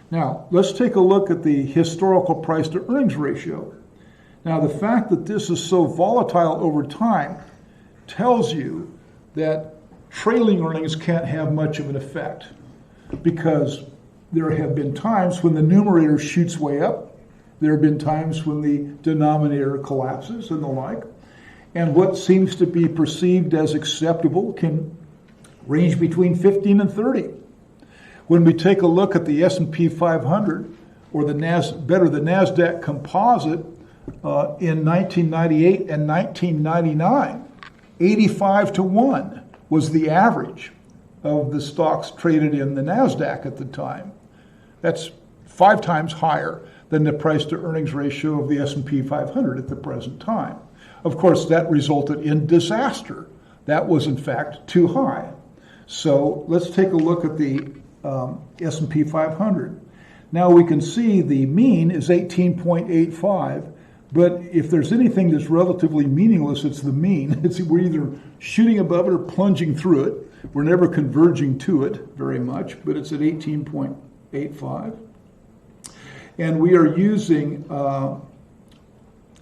Now, let's take a look at the historical price-to-earnings ratio. Now, the fact that this is so volatile over time tells you that trailing earnings can't have much of an effect, because there have been times when the numerator shoots way up. There have been times when the denominator collapses and the like. And what seems to be perceived as acceptable can range between 15 and 30. When we take a look at the S&P 500, or the NASDAQ composite, in 1998 and 1999, 85 to 1 was the average of the stocks traded in the NASDAQ at the time. That's 5 times higher than the price to earnings ratio of the S&P 500 at the present time. Of course, that resulted in disaster. That was in fact too high. So let's take a look at the S&P 500. Now we can see the mean is 18.85, but if there's anything that's relatively meaningless, it's the mean. We're either shooting above it or plunging through it. We're never converging to it very much, but it's at 18.85. And we are using,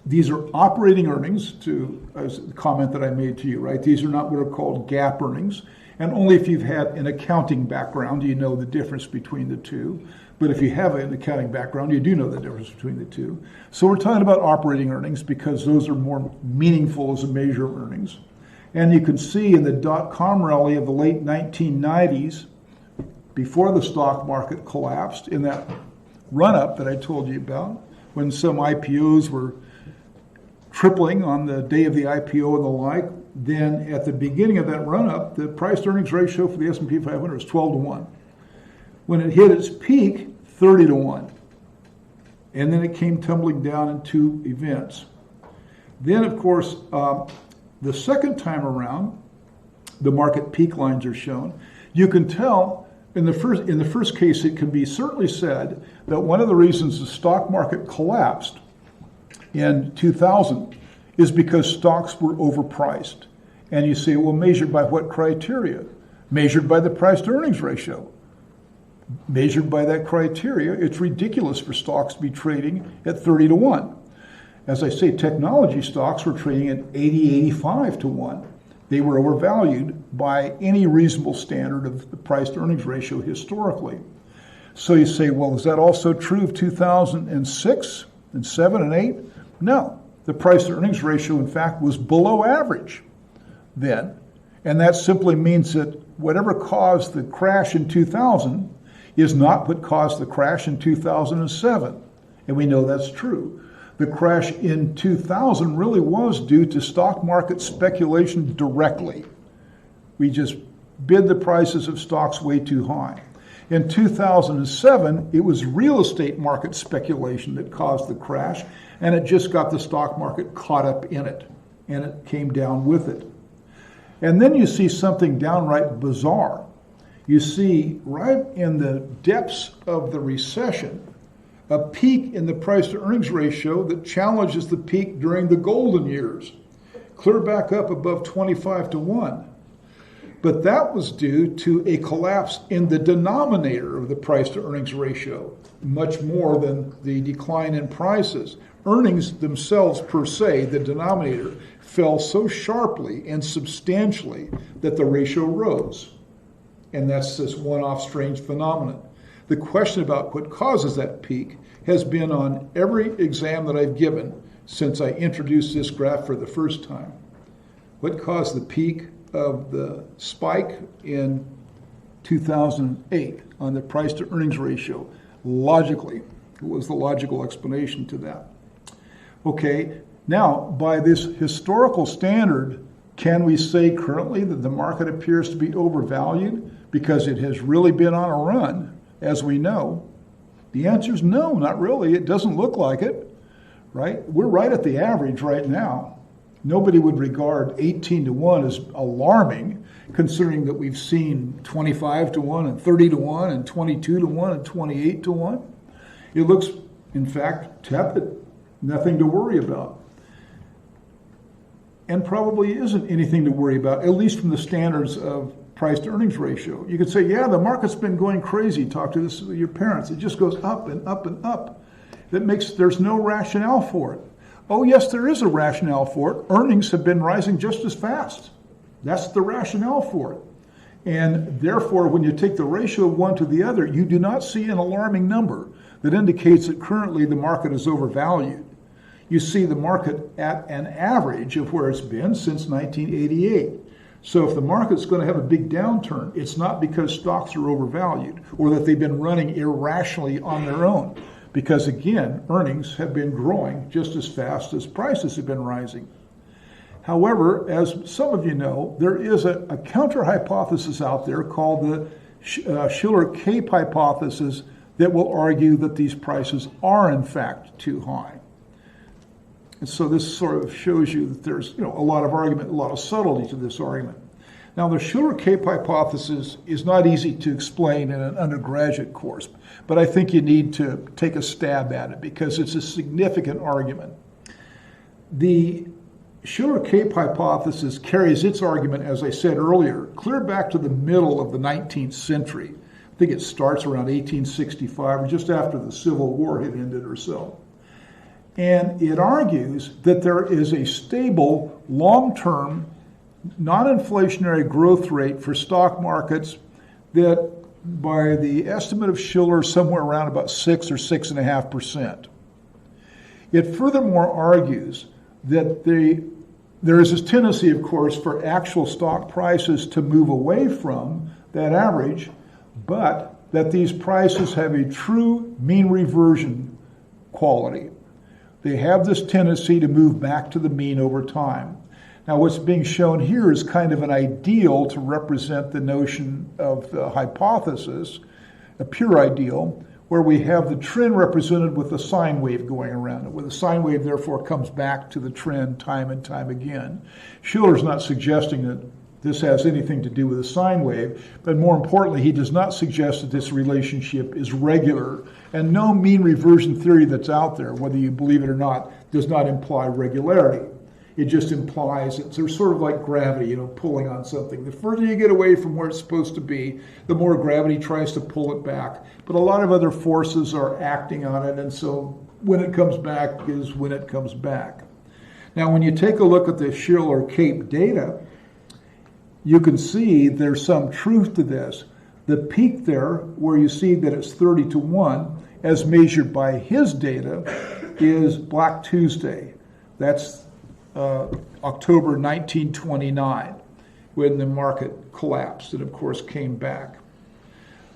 these are operating earnings, as the comment that I made to you, right? These are not what are called GAAP earnings. And only if you've had an accounting background do you know the difference between the two. But if you have an accounting background, you do know the difference between the two. So we're talking about operating earnings because those are more meaningful as a measure of earnings. And you can see in the dot-com rally of the late 1990s, before the stock market collapsed, in that run-up that I told you about, when some IPOs were tripling on the day of the IPO and the like, then at the beginning of that run-up, the price-to-earnings ratio for the S&P 500 was 12 to 1. When it hit its peak, 30 to 1. And then it came tumbling down in two events. Then, of course, the second time around, the market peak lines are shown. You can tell in the first case, it can be certainly said that one of the reasons the stock market collapsed in 2000 is because stocks were overpriced. And you say, well, measured by what criteria? Measured by the price to earnings ratio. Measured by that criteria, it's ridiculous for stocks to be trading at 30 to 1. As I say, technology stocks were trading at 80, 85 to 1. They were overvalued by any reasonable standard of the price to earnings ratio historically. So you say, well, is that also true of 2006 and 7 and 8? No. The price to earnings ratio, in fact, was below average then. And that simply means that whatever caused the crash in 2000 is not what caused the crash in 2007. And we know that's true. The crash in 2000 really was due to stock market speculation directly. We just bid the prices of stocks way too high. In 2007, it was real estate market speculation that caused the crash, and it just got the stock market caught up in it, and it came down with it. And then you see something downright bizarre. You see right in the depths of the recession, a peak in the price to earnings ratio that challenges the peak during the golden years, clear back up above 25 to 1. But that was due to a collapse in the denominator of the price to earnings ratio, much more than the decline in prices. Earnings themselves per se, the denominator, fell so sharply and substantially that the ratio rose. And that's this one-off strange phenomenon. The question about what causes that peak has been on every exam that I've given since I introduced this graph for the first time. What caused the peak of the spike in 2008 on the price to earnings ratio? Logically, it was the logical explanation to that. Okay, now by this historical standard, can we say currently that the market appears to be overvalued because it has really been on a run, as we know? The answer is no, not really. It doesn't look like it, right? We're right at the average right now. Nobody would regard 18 to 1 as alarming, considering that we've seen 25 to 1 and 30 to 1 and 22 to 1 and 28 to 1. It looks, in fact, tepid, nothing to worry about. And probably isn't anything to worry about, at least from the standards of price to earnings ratio. You could say, yeah, the market's been going crazy. Talk to your parents. It just goes up and up and up. There's no rationale for it. Oh, yes, there is a rationale for it. Earnings have been rising just as fast. That's the rationale for it. And therefore, when you take the ratio of one to the other, you do not see an alarming number that indicates that currently the market is overvalued. You see the market at an average of where it's been since 1988. So if the market's going to have a big downturn, it's not because stocks are overvalued or that they've been running irrationally on their own. Because again, earnings have been growing just as fast as prices have been rising. However, as some of you know, there is a counter hypothesis out there called the Shiller CAPE hypothesis that will argue that these prices are in fact too high. And so this sort of shows you that there's a lot of argument, a lot of subtlety to this argument. Now, the Shiller CAPE hypothesis is not easy to explain in an undergraduate course, but I think you need to take a stab at it because it's a significant argument. The Shiller CAPE hypothesis carries its argument, as I said earlier, clear back to the middle of the 19th century. I think it starts around 1865, or just after the Civil War had ended or so. And it argues that there is a stable, long-term, non-inflationary growth rate for stock markets that, by the estimate of Shiller, somewhere around about 6 or 6.5%. It furthermore argues that there is this tendency, of course, for actual stock prices to move away from that average, but that these prices have a true mean reversion quality. They have this tendency to move back to the mean over time. Now, what's being shown here is kind of an ideal to represent the notion of the hypothesis, a pure ideal, where we have the trend represented with a sine wave going around it, where the sine wave therefore comes back to the trend time and time again. Shiller's not suggesting that this has anything to do with a sine wave, but more importantly, he does not suggest that this relationship is regular, and no mean reversion theory that's out there, whether you believe it or not, does not imply regularity. It just implies it's sort of like gravity, pulling on something. The further you get away from where it's supposed to be, the more gravity tries to pull it back. But a lot of other forces are acting on it, and so when it comes back is when it comes back. Now, when you take a look at the Shiller CAPE data, you can see there's some truth to this. The peak there, where you see that it's 30-1, as measured by his data, is Black Tuesday. That's October 1929, when the market collapsed and, of course, came back.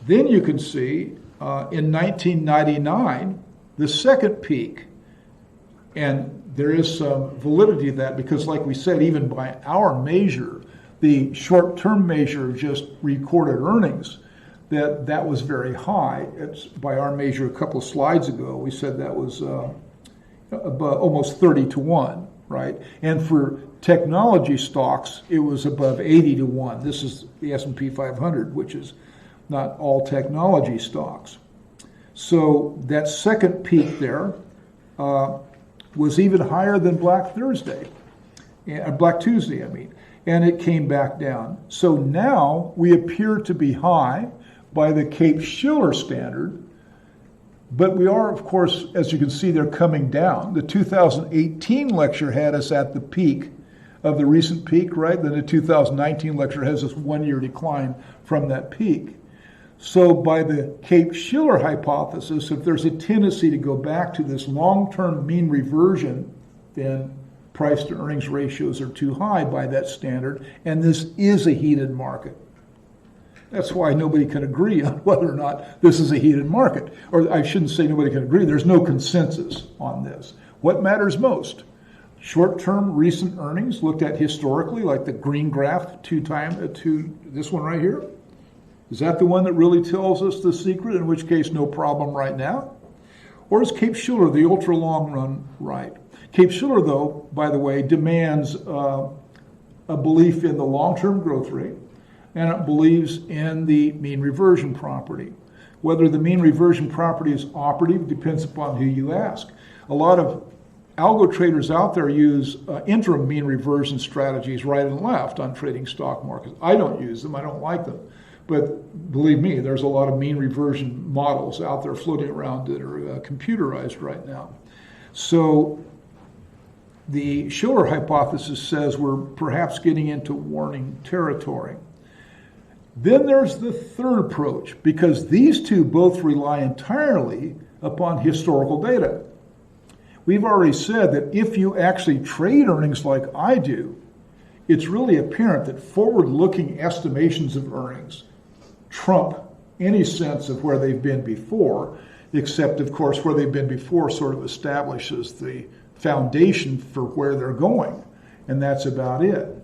Then you can see in 1999, the second peak, and there is some validity to that because, like we said, even by our measure, the short-term measure of just recorded earnings, that was very high. It's by our measure a couple of slides ago, we said that was almost 30-1. Right, and for technology stocks, it was above 80-1. This is the S&P 500, which is not all technology stocks. So that second peak there was even higher than Black Tuesday, and it came back down. So now we appear to be high by the CAPE-Shiller standard. But we are, of course, as you can see, they're coming down. The 2018 lecture had us at the peak of the recent peak, right? Then the 2019 lecture has this one-year decline from that peak. So by the CAPE-Shiller hypothesis, if there's a tendency to go back to this long-term mean reversion, then price-to-earnings ratios are too high by that standard, and this is a heated market. That's why nobody can agree on whether or not this is a heated market. Or I shouldn't say nobody can agree. There's no consensus on this. What matters most? Short-term recent earnings looked at historically, like the green graph this one right here. Is that the one that really tells us the secret, in which case no problem right now? Or is CAPE-Shiller the ultra-long run right? CAPE-Shiller, though, by the way, demands a belief in the long-term growth rate, and it believes in the mean reversion property. Whether the mean reversion property is operative depends upon who you ask. A lot of algo traders out there use interim mean reversion strategies right and left on trading stock markets. I don't use them. I don't like them. But believe me, there's a lot of mean reversion models out there floating around that are computerized right now. So the Shiller hypothesis says we're perhaps getting into warning territory. Then there's the third approach, because these two both rely entirely upon historical data. We've already said that if you actually trade earnings like I do, it's really apparent that forward-looking estimations of earnings trump any sense of where they've been before, except, of course, where they've been before sort of establishes the foundation for where they're going, and that's about it.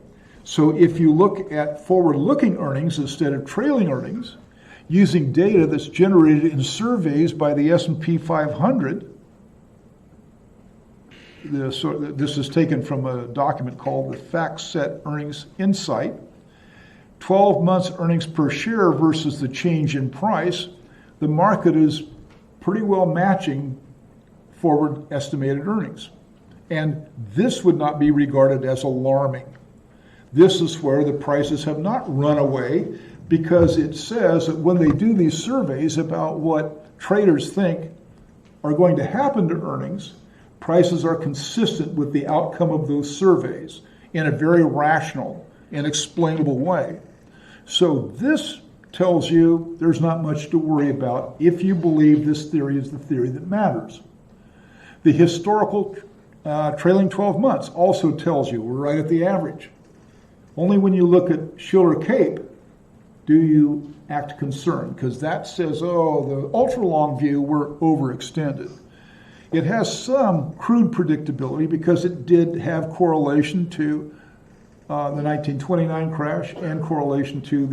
So if you look at forward-looking earnings instead of trailing earnings, using data that's generated in surveys by the S&P 500. This is taken from a document called the FactSet Earnings Insight. 12 months earnings per share versus the change in price. The market is pretty well matching forward estimated earnings. And this would not be regarded as alarming. This is where the prices have not run away, because it says that when they do these surveys about what traders think are going to happen to earnings, prices are consistent with the outcome of those surveys in a very rational and explainable way. So this tells you there's not much to worry about if you believe this theory is the theory that matters. The historical trailing 12 months also tells you we're right at the average. Only when you look at Shiller CAPE do you act concerned, because that says, oh, the ultra-long view, we're overextended. It has some crude predictability because it did have correlation to the 1929 crash and correlation to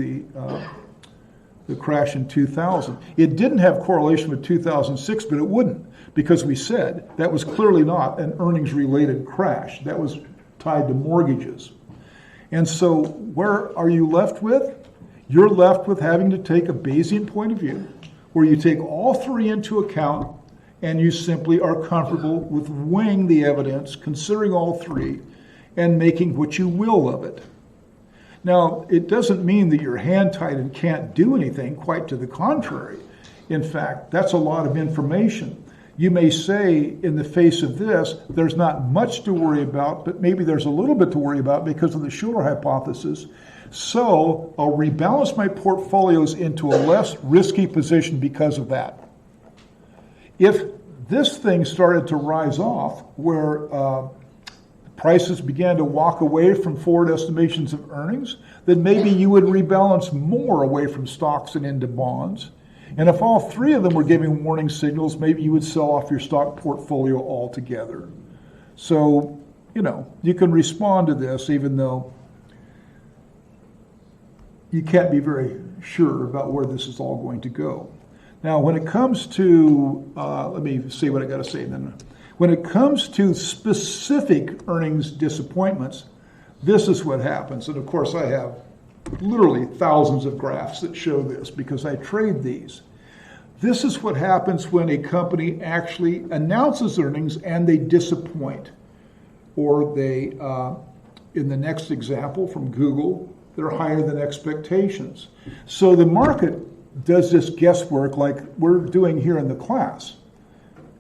the crash in 2000. It didn't have correlation with 2006, but it wouldn't, because we said that was clearly not an earnings-related crash. That was tied to mortgages. And so where are you left with? You're left with having to take a Bayesian point of view, where you take all three into account and you simply are comfortable with weighing the evidence, considering all three, and making what you will of it. Now, it doesn't mean that you're hand-tied and can't do anything, quite to the contrary. In fact, that's a lot of information. You may say, in the face of this, there's not much to worry about, but maybe there's a little bit to worry about because of the Shiller hypothesis. So I'll rebalance my portfolios into a less risky position because of that. If this thing started to rise off, where prices began to walk away from forward estimations of earnings, then maybe you would rebalance more away from stocks and into bonds. And if all three of them were giving warning signals, maybe you would sell off your stock portfolio altogether. So, you can respond to this even though you can't be very sure about where this is all going to go. Now, when it comes to, let me see what I got to say then. When it comes to specific earnings disappointments, this is what happens. And of course, I have literally thousands of graphs that show this because I trade these. This is what happens when a company actually announces earnings and they disappoint. Or they, in the next example from Google, they're higher than expectations. So the market does this guesswork like we're doing here in the class.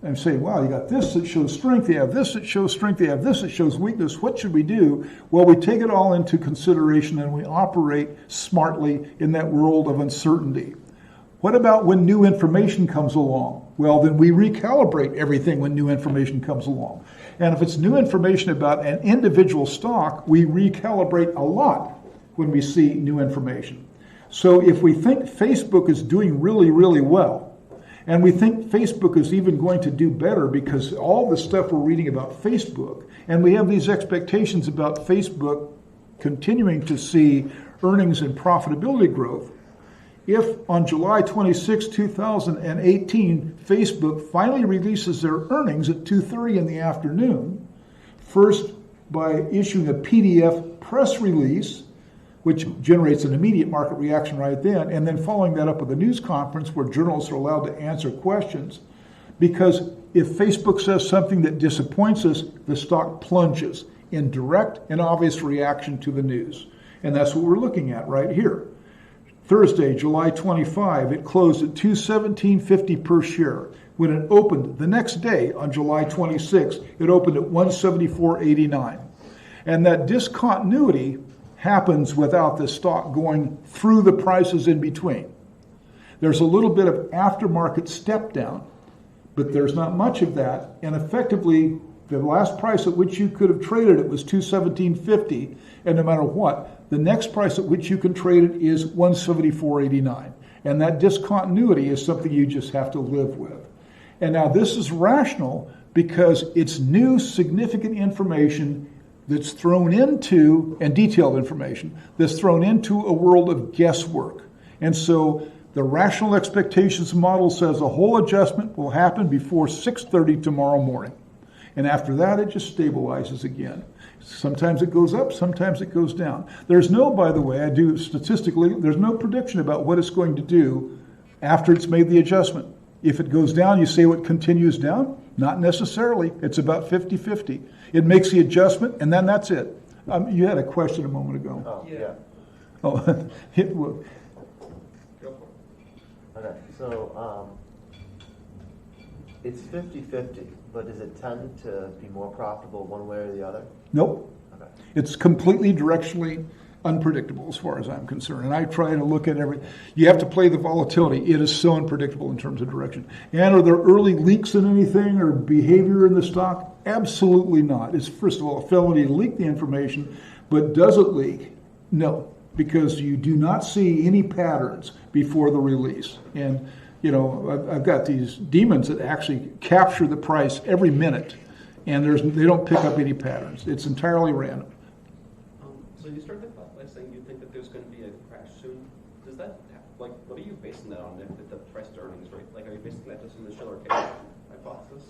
And saying, wow, you got this that shows strength, you have this that shows strength, you have this that shows weakness. What should we do? Well, we take it all into consideration and we operate smartly in that world of uncertainty. What about when new information comes along? Well, then we recalibrate everything when new information comes along. And if it's new information about an individual stock, we recalibrate a lot when we see new information. So if we think Facebook is doing really, really well, and we think Facebook is even going to do better because all the stuff we're reading about Facebook, and we have these expectations about Facebook continuing to see earnings and profitability growth, if on July 26, 2018, Facebook finally releases their earnings at 2:30 in the afternoon, first by issuing a PDF press release, which generates an immediate market reaction right then, and then following that up with a news conference where journalists are allowed to answer questions. Because if Facebook says something that disappoints us, the stock plunges in direct and obvious reaction to the news. And that's what we're looking at right here. Thursday, July 25, it closed at $217.50 per share. When it opened the next day, on July 26, it opened at $174.89. And that discontinuity happens without the stock going through the prices in between. There's a little bit of aftermarket step down, but there's not much of that. And effectively, the last price at which you could have traded it was $217.50, and no matter what, the next price at which you can trade it is $174.89. And that discontinuity is something you just have to live with. And now this is rational because it's new, significant information that's thrown into, and detailed information, that's thrown into a world of guesswork. And so The rational expectations model says a whole adjustment will happen before 6:30 tomorrow morning. And after that, it just stabilizes again. Sometimes it goes up, sometimes it goes down. There's no, by the way, I do statistically, there's no prediction about what it's going to do after it's made the adjustment. If it goes down, you say it continues down? Not necessarily. It's about 50-50. It makes the adjustment, and then that's it. You had a question a moment ago. Oh, yeah. Oh, it will. Go for it. Okay, so it's 50-50, but does it tend to be more profitable one way or the other? Nope. Okay. It's completely directionally unpredictable as far as I'm concerned. And I try to look at you have to play the volatility. It is so unpredictable in terms of direction. And are there early leaks in anything or behavior in the stock? Absolutely not. It's, first of all, a felony to leak the information, but does it leak? No, because you do not see any patterns before the release. And, you know, I've got these demons that actually capture the price every minute, and they don't pick up any patterns. It's entirely random. So you started the class by saying you think that there's going to be a crash soon. Does that, like, what are you basing that on? If the price to earnings rate, like, are you basing that just on the Shiller CAPE hypothesis?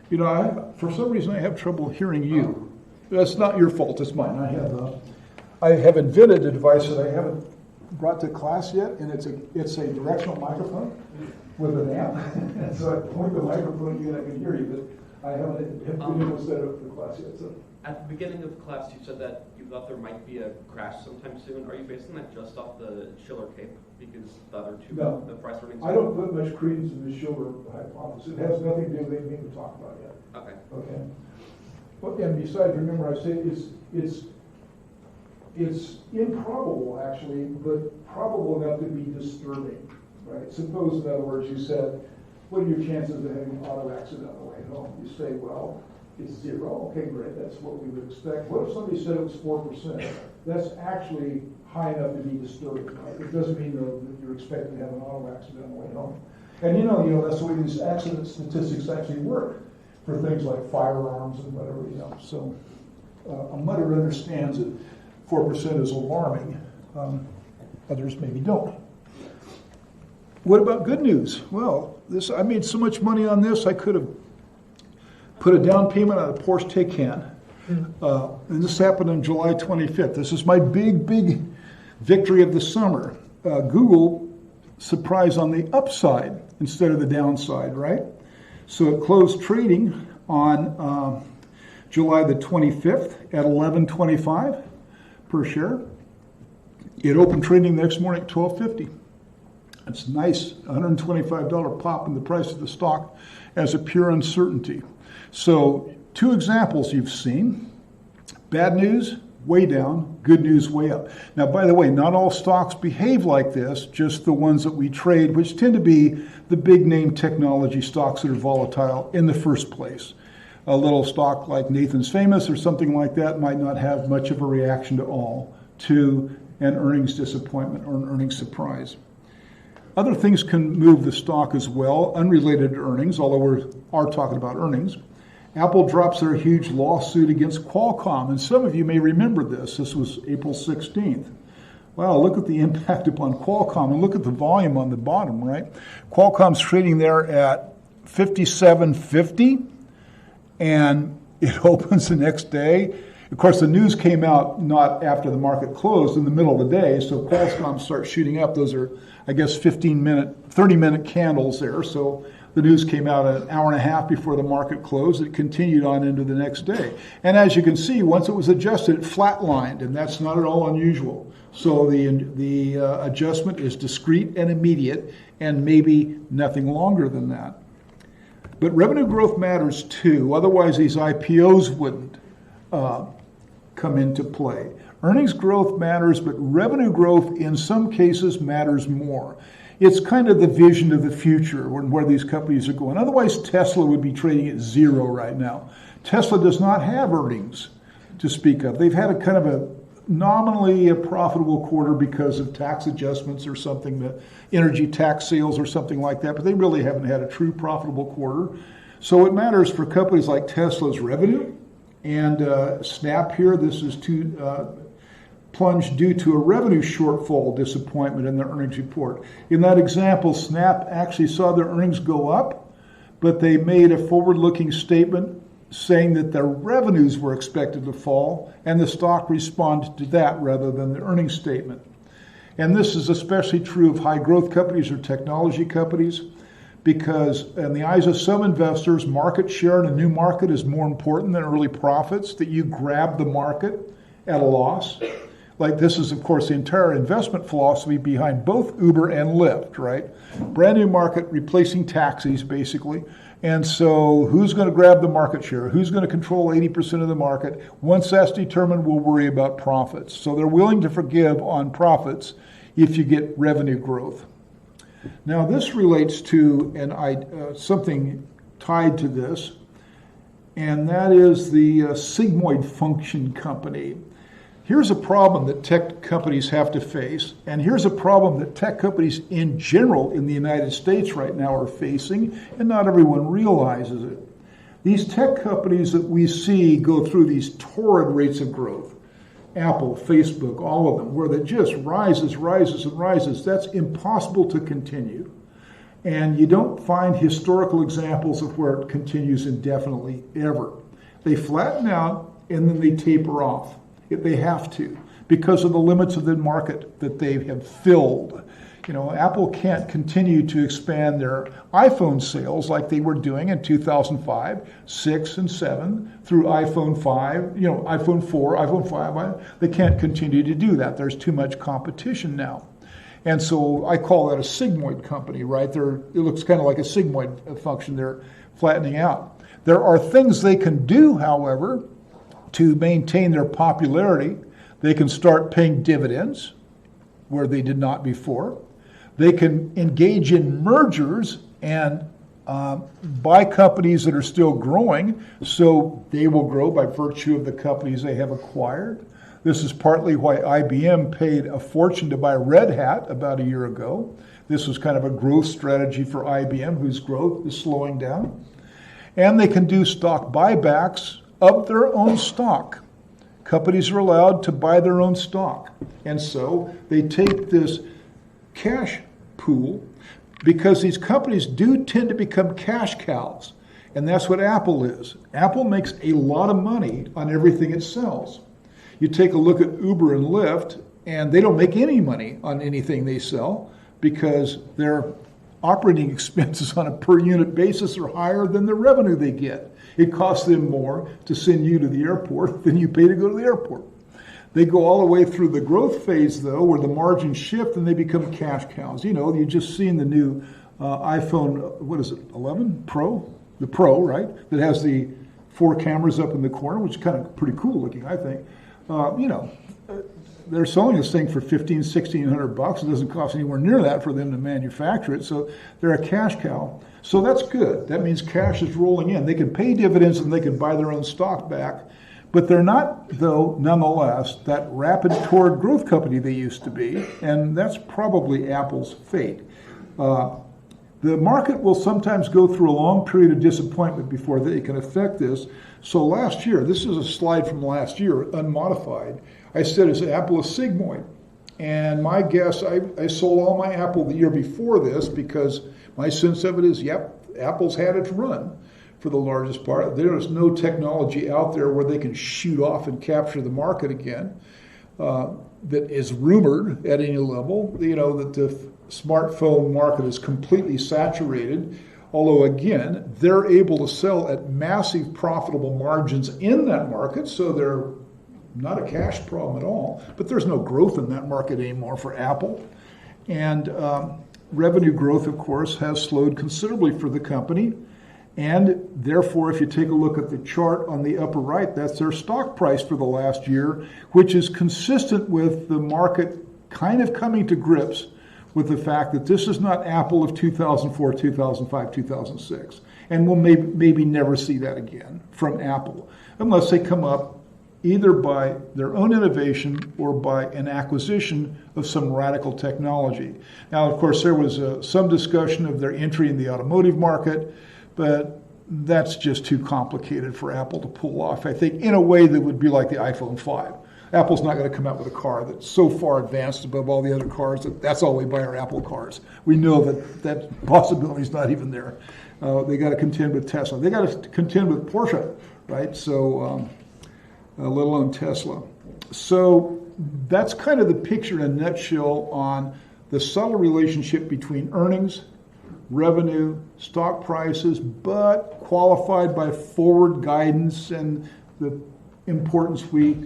You know, for some reason I have trouble hearing you. That's not your fault, it's mine. I have invented a device that I haven't brought to class yet, and it's a directional microphone with an amp. And so I point the microphone at you and I can hear you, but I haven't been able to set it up for class yet. So. At the beginning of class, you said that you thought there might be a crash sometime soon. Are you basing that just off the Shiller CAPE? Because the other two, No. the price earnings? I don't put much credence in the Shiller hypothesis. It has nothing to do with anything we talked about yet. Okay. Okay. Well, and besides, remember I say it's improbable actually, but probable enough to be disturbing, right? Suppose, in other words, you said, what are your chances of having an auto accident on the way home? You say, well, it's 0. Okay, great, that's what we would expect. What if somebody said it was 4%? That's actually high enough to be disturbing, right? It doesn't mean though that you're expecting to have an auto accident on the way home. And you know, that's the way these accident statistics actually work for things like firearms and whatever, you know. So a mudder understands that 4% is alarming. Others maybe don't. What about good news? Well, I made so much money on this, I could have put a down payment on a Porsche Taycan. And this happened on July 25th. This is my big victory of the summer. Google surprised on the upside instead of the downside, right? So it closed trading on July the 25th at $11.25 per share. It opened trading the next morning at $12.50. It's nice, $125 pop in the price of the stock as a pure uncertainty. So 2 examples you've seen. Bad news, way down. Good news, way up. Now, by the way, not all stocks behave like this, just the ones that we trade, which tend to be the big name technology stocks that are volatile in the first place. A little stock like Nathan's Famous or something like that might not have much of a reaction at all to an earnings disappointment or an earnings surprise. Other things can move the stock as well, unrelated to earnings, although we are talking about earnings. Apple drops their huge lawsuit against Qualcomm, and some of you may remember this. This was April 16th. Wow, look at the impact upon Qualcomm, and look at the volume on the bottom, right? Qualcomm's trading there at 57.50, and it opens the next day. Of course, the news came out not after the market closed, in the middle of the day, so Qualcomm starts shooting up. Those are, I guess, 30-minute candles there, so the news came out an hour and a half before the market closed. It continued on into the next day. And as you can see, once it was adjusted, it flatlined, and that's not at all unusual. So the adjustment is discrete and immediate, and maybe nothing longer than that. But revenue growth matters too. Otherwise, these IPOs wouldn't come into play. Earnings growth matters, but revenue growth in some cases matters more. It's kind of the vision of the future where these companies are going. Otherwise, Tesla would be trading at 0 right now. Tesla does not have earnings to speak of. They've had a kind of a nominally a profitable quarter because of tax adjustments or something, the energy tax sales or something like that, but they really haven't had a true profitable quarter. So it matters for companies like Tesla's revenue and Snap here. This is plunged due to a revenue shortfall disappointment in their earnings report. In that example, Snap actually saw their earnings go up, but they made a forward-looking statement saying that their revenues were expected to fall, and the stock responded to that rather than the earnings statement. And this is especially true of high-growth companies or technology companies, because in the eyes of some investors, market share in a new market is more important than early profits, that you grab the market at a loss. Like this is, of course, the entire investment philosophy behind both Uber and Lyft, right? Brand new market replacing taxis, basically. And so who's going to grab the market share? Who's going to control 80% of the market? Once that's determined, we'll worry about profits. So they're willing to forgive on profits if you get revenue growth. Now this relates to something tied to this, and that is the sigmoid function company. Here's a problem that tech companies have to face, and here's a problem that tech companies in general in the United States right now are facing, and not everyone realizes it. These tech companies that we see go through these torrid rates of growth, Apple, Facebook, all of them, where it just rises, and rises. That's impossible to continue. And you don't find historical examples of where it continues indefinitely, ever. They flatten out and then they taper off. If they have to, because of the limits of the market that they have filled. You know, Apple can't continue to expand their iPhone sales like they were doing in 2005, 6, and 7 through iPhone 5, iPhone 4, iPhone 5. They can't continue to do that. There's too much competition now. And so I call that a sigmoid company, right? It looks kind of like a sigmoid function. They're flattening out. There are things they can do, however, to maintain their popularity. They can start paying dividends where they did not before. They can engage in mergers and buy companies that are still growing, so they will grow by virtue of the companies they have acquired. This is partly why IBM paid a fortune to buy Red Hat about a year ago. This was kind of a growth strategy for IBM, whose growth is slowing down. And they can do stock buybacks of their own stock. Companies are allowed to buy their own stock. And so they take this cash pool, because these companies do tend to become cash cows. And that's what Apple is. Apple makes a lot of money on everything it sells. You take a look at Uber and Lyft, and they don't make any money on anything they sell because their operating expenses on a per unit basis are higher than the revenue they get. It costs them more to send you to the airport than you pay to go to the airport. They go all the way through the growth phase, though, where the margins shift and they become cash cows. You know, you've just seen the new iPhone, 11 Pro? The Pro, right? That has the 4 cameras up in the corner, which is kind of pretty cool looking, I think. They're selling this thing for $1,600. It doesn't cost anywhere near that for them to manufacture it, so they're a cash cow. So that's good. That means cash is rolling in. They can pay dividends and they can buy their own stock back, but they're not, though, nonetheless, that rapid toward growth company they used to be, and that's probably Apple's fate. The market will sometimes go through a long period of disappointment before they can affect this. So last year, this is a slide from last year, unmodified. I said, is Apple a sigmoid? And my guess, I sold all my Apple the year before this because my sense of it is, yep, Apple's had its run for the largest part. There is no technology out there where they can shoot off and capture the market again that is rumored at any level, that the smartphone market is completely saturated. Although, again, they're able to sell at massive profitable margins in that market, so they're not a cash problem at all. But there's no growth in that market anymore for Apple. And revenue growth, of course, has slowed considerably for the company. And therefore, if you take a look at the chart on the upper right, that's their stock price for the last year, which is consistent with the market kind of coming to grips with the fact that this is not Apple of 2004, 2005, 2006. And we'll maybe never see that again from Apple, unless they come up either by their own innovation or by an acquisition of some radical technology. Now, of course, there was some discussion of their entry in the automotive market, but that's just too complicated for Apple to pull off, I think, in a way that would be like the iPhone 5. Apple's not going to come out with a car that's so far advanced above all the other cars that that's all we buy our Apple cars. We know that that possibility is not even there. They got to contend with Tesla. They got to contend with Porsche, right? So, let alone Tesla. So that's kind of the picture in a nutshell on the subtle relationship between earnings, revenue, stock prices, but qualified by forward guidance and the importance we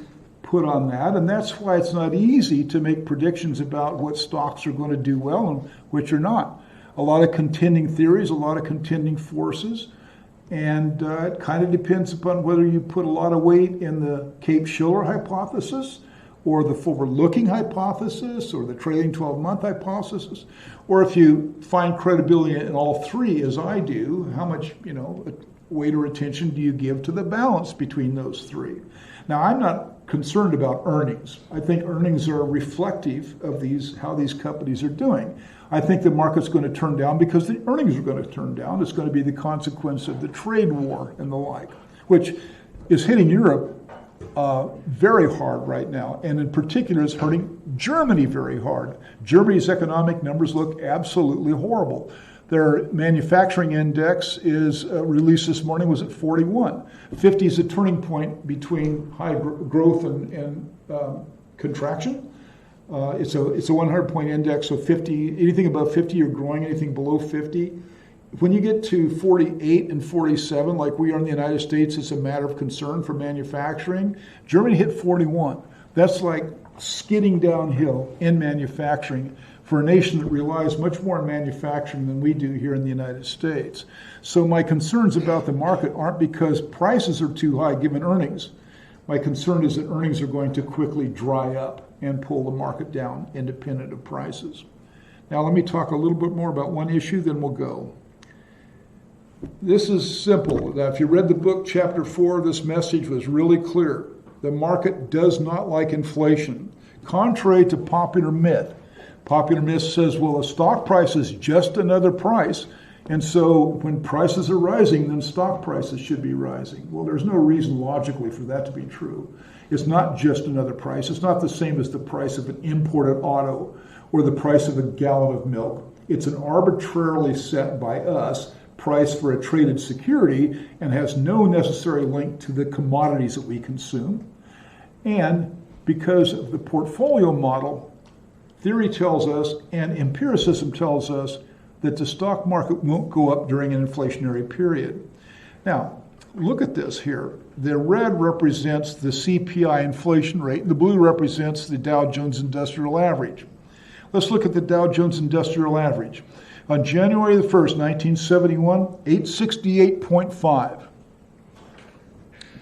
put on that. And that's why it's not easy to make predictions about what stocks are going to do well and which are not. A lot of contending theories, a lot of contending forces, and it kind of depends upon whether you put a lot of weight in the CAPE-Shiller hypothesis or the forward-looking hypothesis or the trailing 12-month hypothesis, or if you find credibility in all three, as I do, how much weight or attention do you give to the balance between those three? Now, I'm not concerned about earnings. I think earnings are reflective of how these companies are doing. I think the market's going to turn down because the earnings are going to turn down. It's going to be the consequence of the trade war and the like, which is hitting Europe very hard right now, and in particular is hurting Germany very hard. Germany's economic numbers look absolutely horrible. Their manufacturing index is released this morning was at 41. 50 is a turning point between high growth and contraction. It's a 100-point index, so 50, anything above 50 you're growing, anything below 50. When you get to 48 and 47, like we are in the United States, it's a matter of concern for manufacturing. Germany hit 41. That's like skidding downhill in manufacturing for a nation that relies much more on manufacturing than we do here in the United States. So my concerns about the market aren't because prices are too high given earnings. My concern is that earnings are going to quickly dry up and pull the market down independent of prices. Now let me talk a little bit more about one issue, then we'll go. This is simple. Now, if you read the book, chapter 4, this message was really clear. The market does not like inflation. Contrary to popular myth. Popular myth says, well, a stock price is just another price, and so when prices are rising, then stock prices should be rising. Well, there's no reason logically for that to be true. It's not just another price. It's not the same as the price of an imported auto or the price of a gallon of milk. It's an arbitrarily set by us price for a traded security and has no necessary link to the commodities that we consume. And because of the portfolio model, theory tells us and empiricism tells us that the stock market won't go up during an inflationary period. Now, look at this here. The red represents the CPI inflation rate, and the blue represents the Dow Jones Industrial Average. Let's look at the Dow Jones Industrial Average. On January the 1st, 1971, 868.5,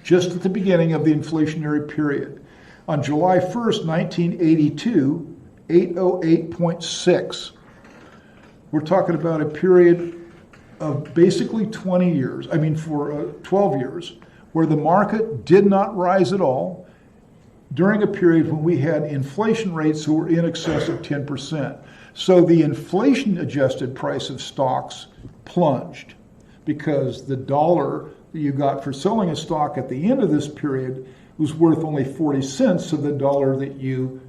just at the beginning of the inflationary period. On July 1st, 1982, 808.6. We're talking about a period of basically 12 years, where the market did not rise at all during a period when we had inflation rates that were in excess of 10%. So the inflation-adjusted price of stocks plunged because the dollar that you got for selling a stock at the end of this period was worth only 40 cents of the dollar that you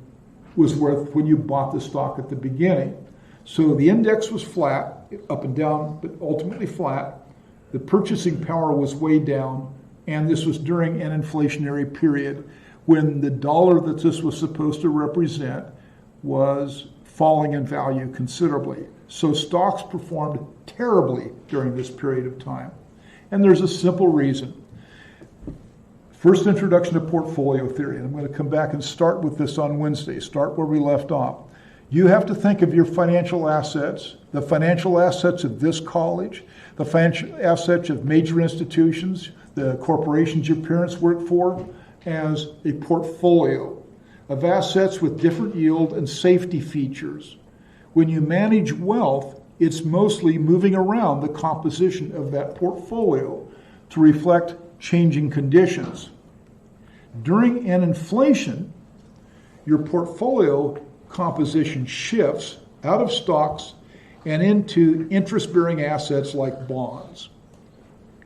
was worth when you bought the stock at the beginning. So the index was flat, up and down, but ultimately flat. The purchasing power was way down, and this was during an inflationary period when the dollar that this was supposed to represent was falling in value considerably. So stocks performed terribly during this period of time. And there's a simple reason. First introduction to portfolio theory, and I'm going to come back and start with this on Wednesday, start where we left off. You have to think of your financial assets, the financial assets of this college, the financial assets of major institutions, the corporations your parents work for, as a portfolio of assets with different yield and safety features. When you manage wealth, it's mostly moving around the composition of that portfolio to reflect changing conditions. During an inflation, your portfolio composition shifts out of stocks and into interest-bearing assets like bonds,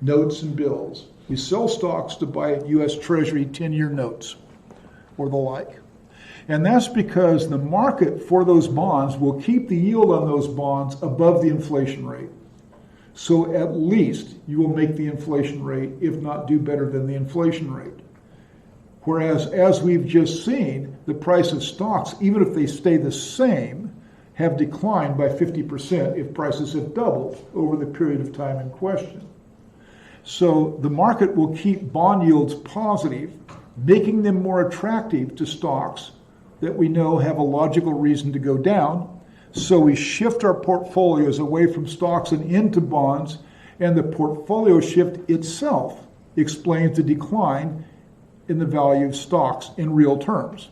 notes, and bills. You sell stocks to buy U.S. Treasury 10-year notes. or the like. And that's because the market for those bonds will keep the yield on those bonds above the inflation rate. So at least you will make the inflation rate, if not do better than the inflation rate. Whereas, as we've just seen, the price of stocks, even if they stay the same, have declined by 50% if prices have doubled over the period of time in question. So the market will keep bond yields positive, making them more attractive to stocks that we know have a logical reason to go down. So we shift our portfolios away from stocks and into bonds, and the portfolio shift itself explains the decline in the value of stocks in real terms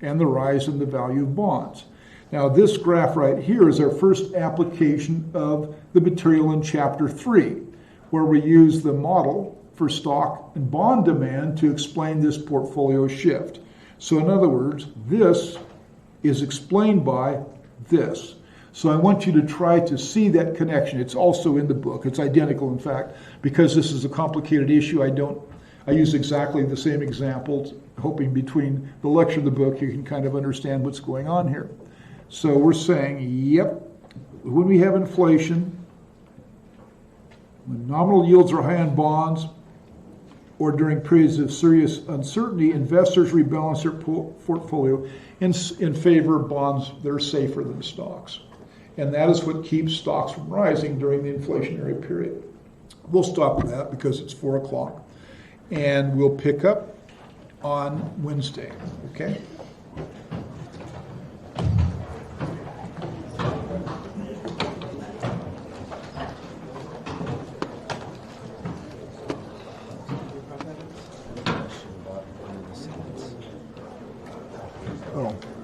and the rise in the value of bonds. Now, this graph right here is our first application of the material in Chapter 3, where we use the model for stock and bond demand to explain this portfolio shift. So in other words, this is explained by this. So I want you to try to see that connection. It's also in the book. It's identical, in fact. Because this is a complicated issue, I use exactly the same examples, hoping between the lecture and the book you can kind of understand what's going on here. So we're saying, yep, when we have inflation, when nominal yields are high on bonds, or during periods of serious uncertainty, investors rebalance their portfolio in favor of bonds that are safer than stocks. And that is what keeps stocks from rising during the inflationary period. We'll stop with that because it's 4 o'clock. And we'll pick up on Wednesday, okay? Oh.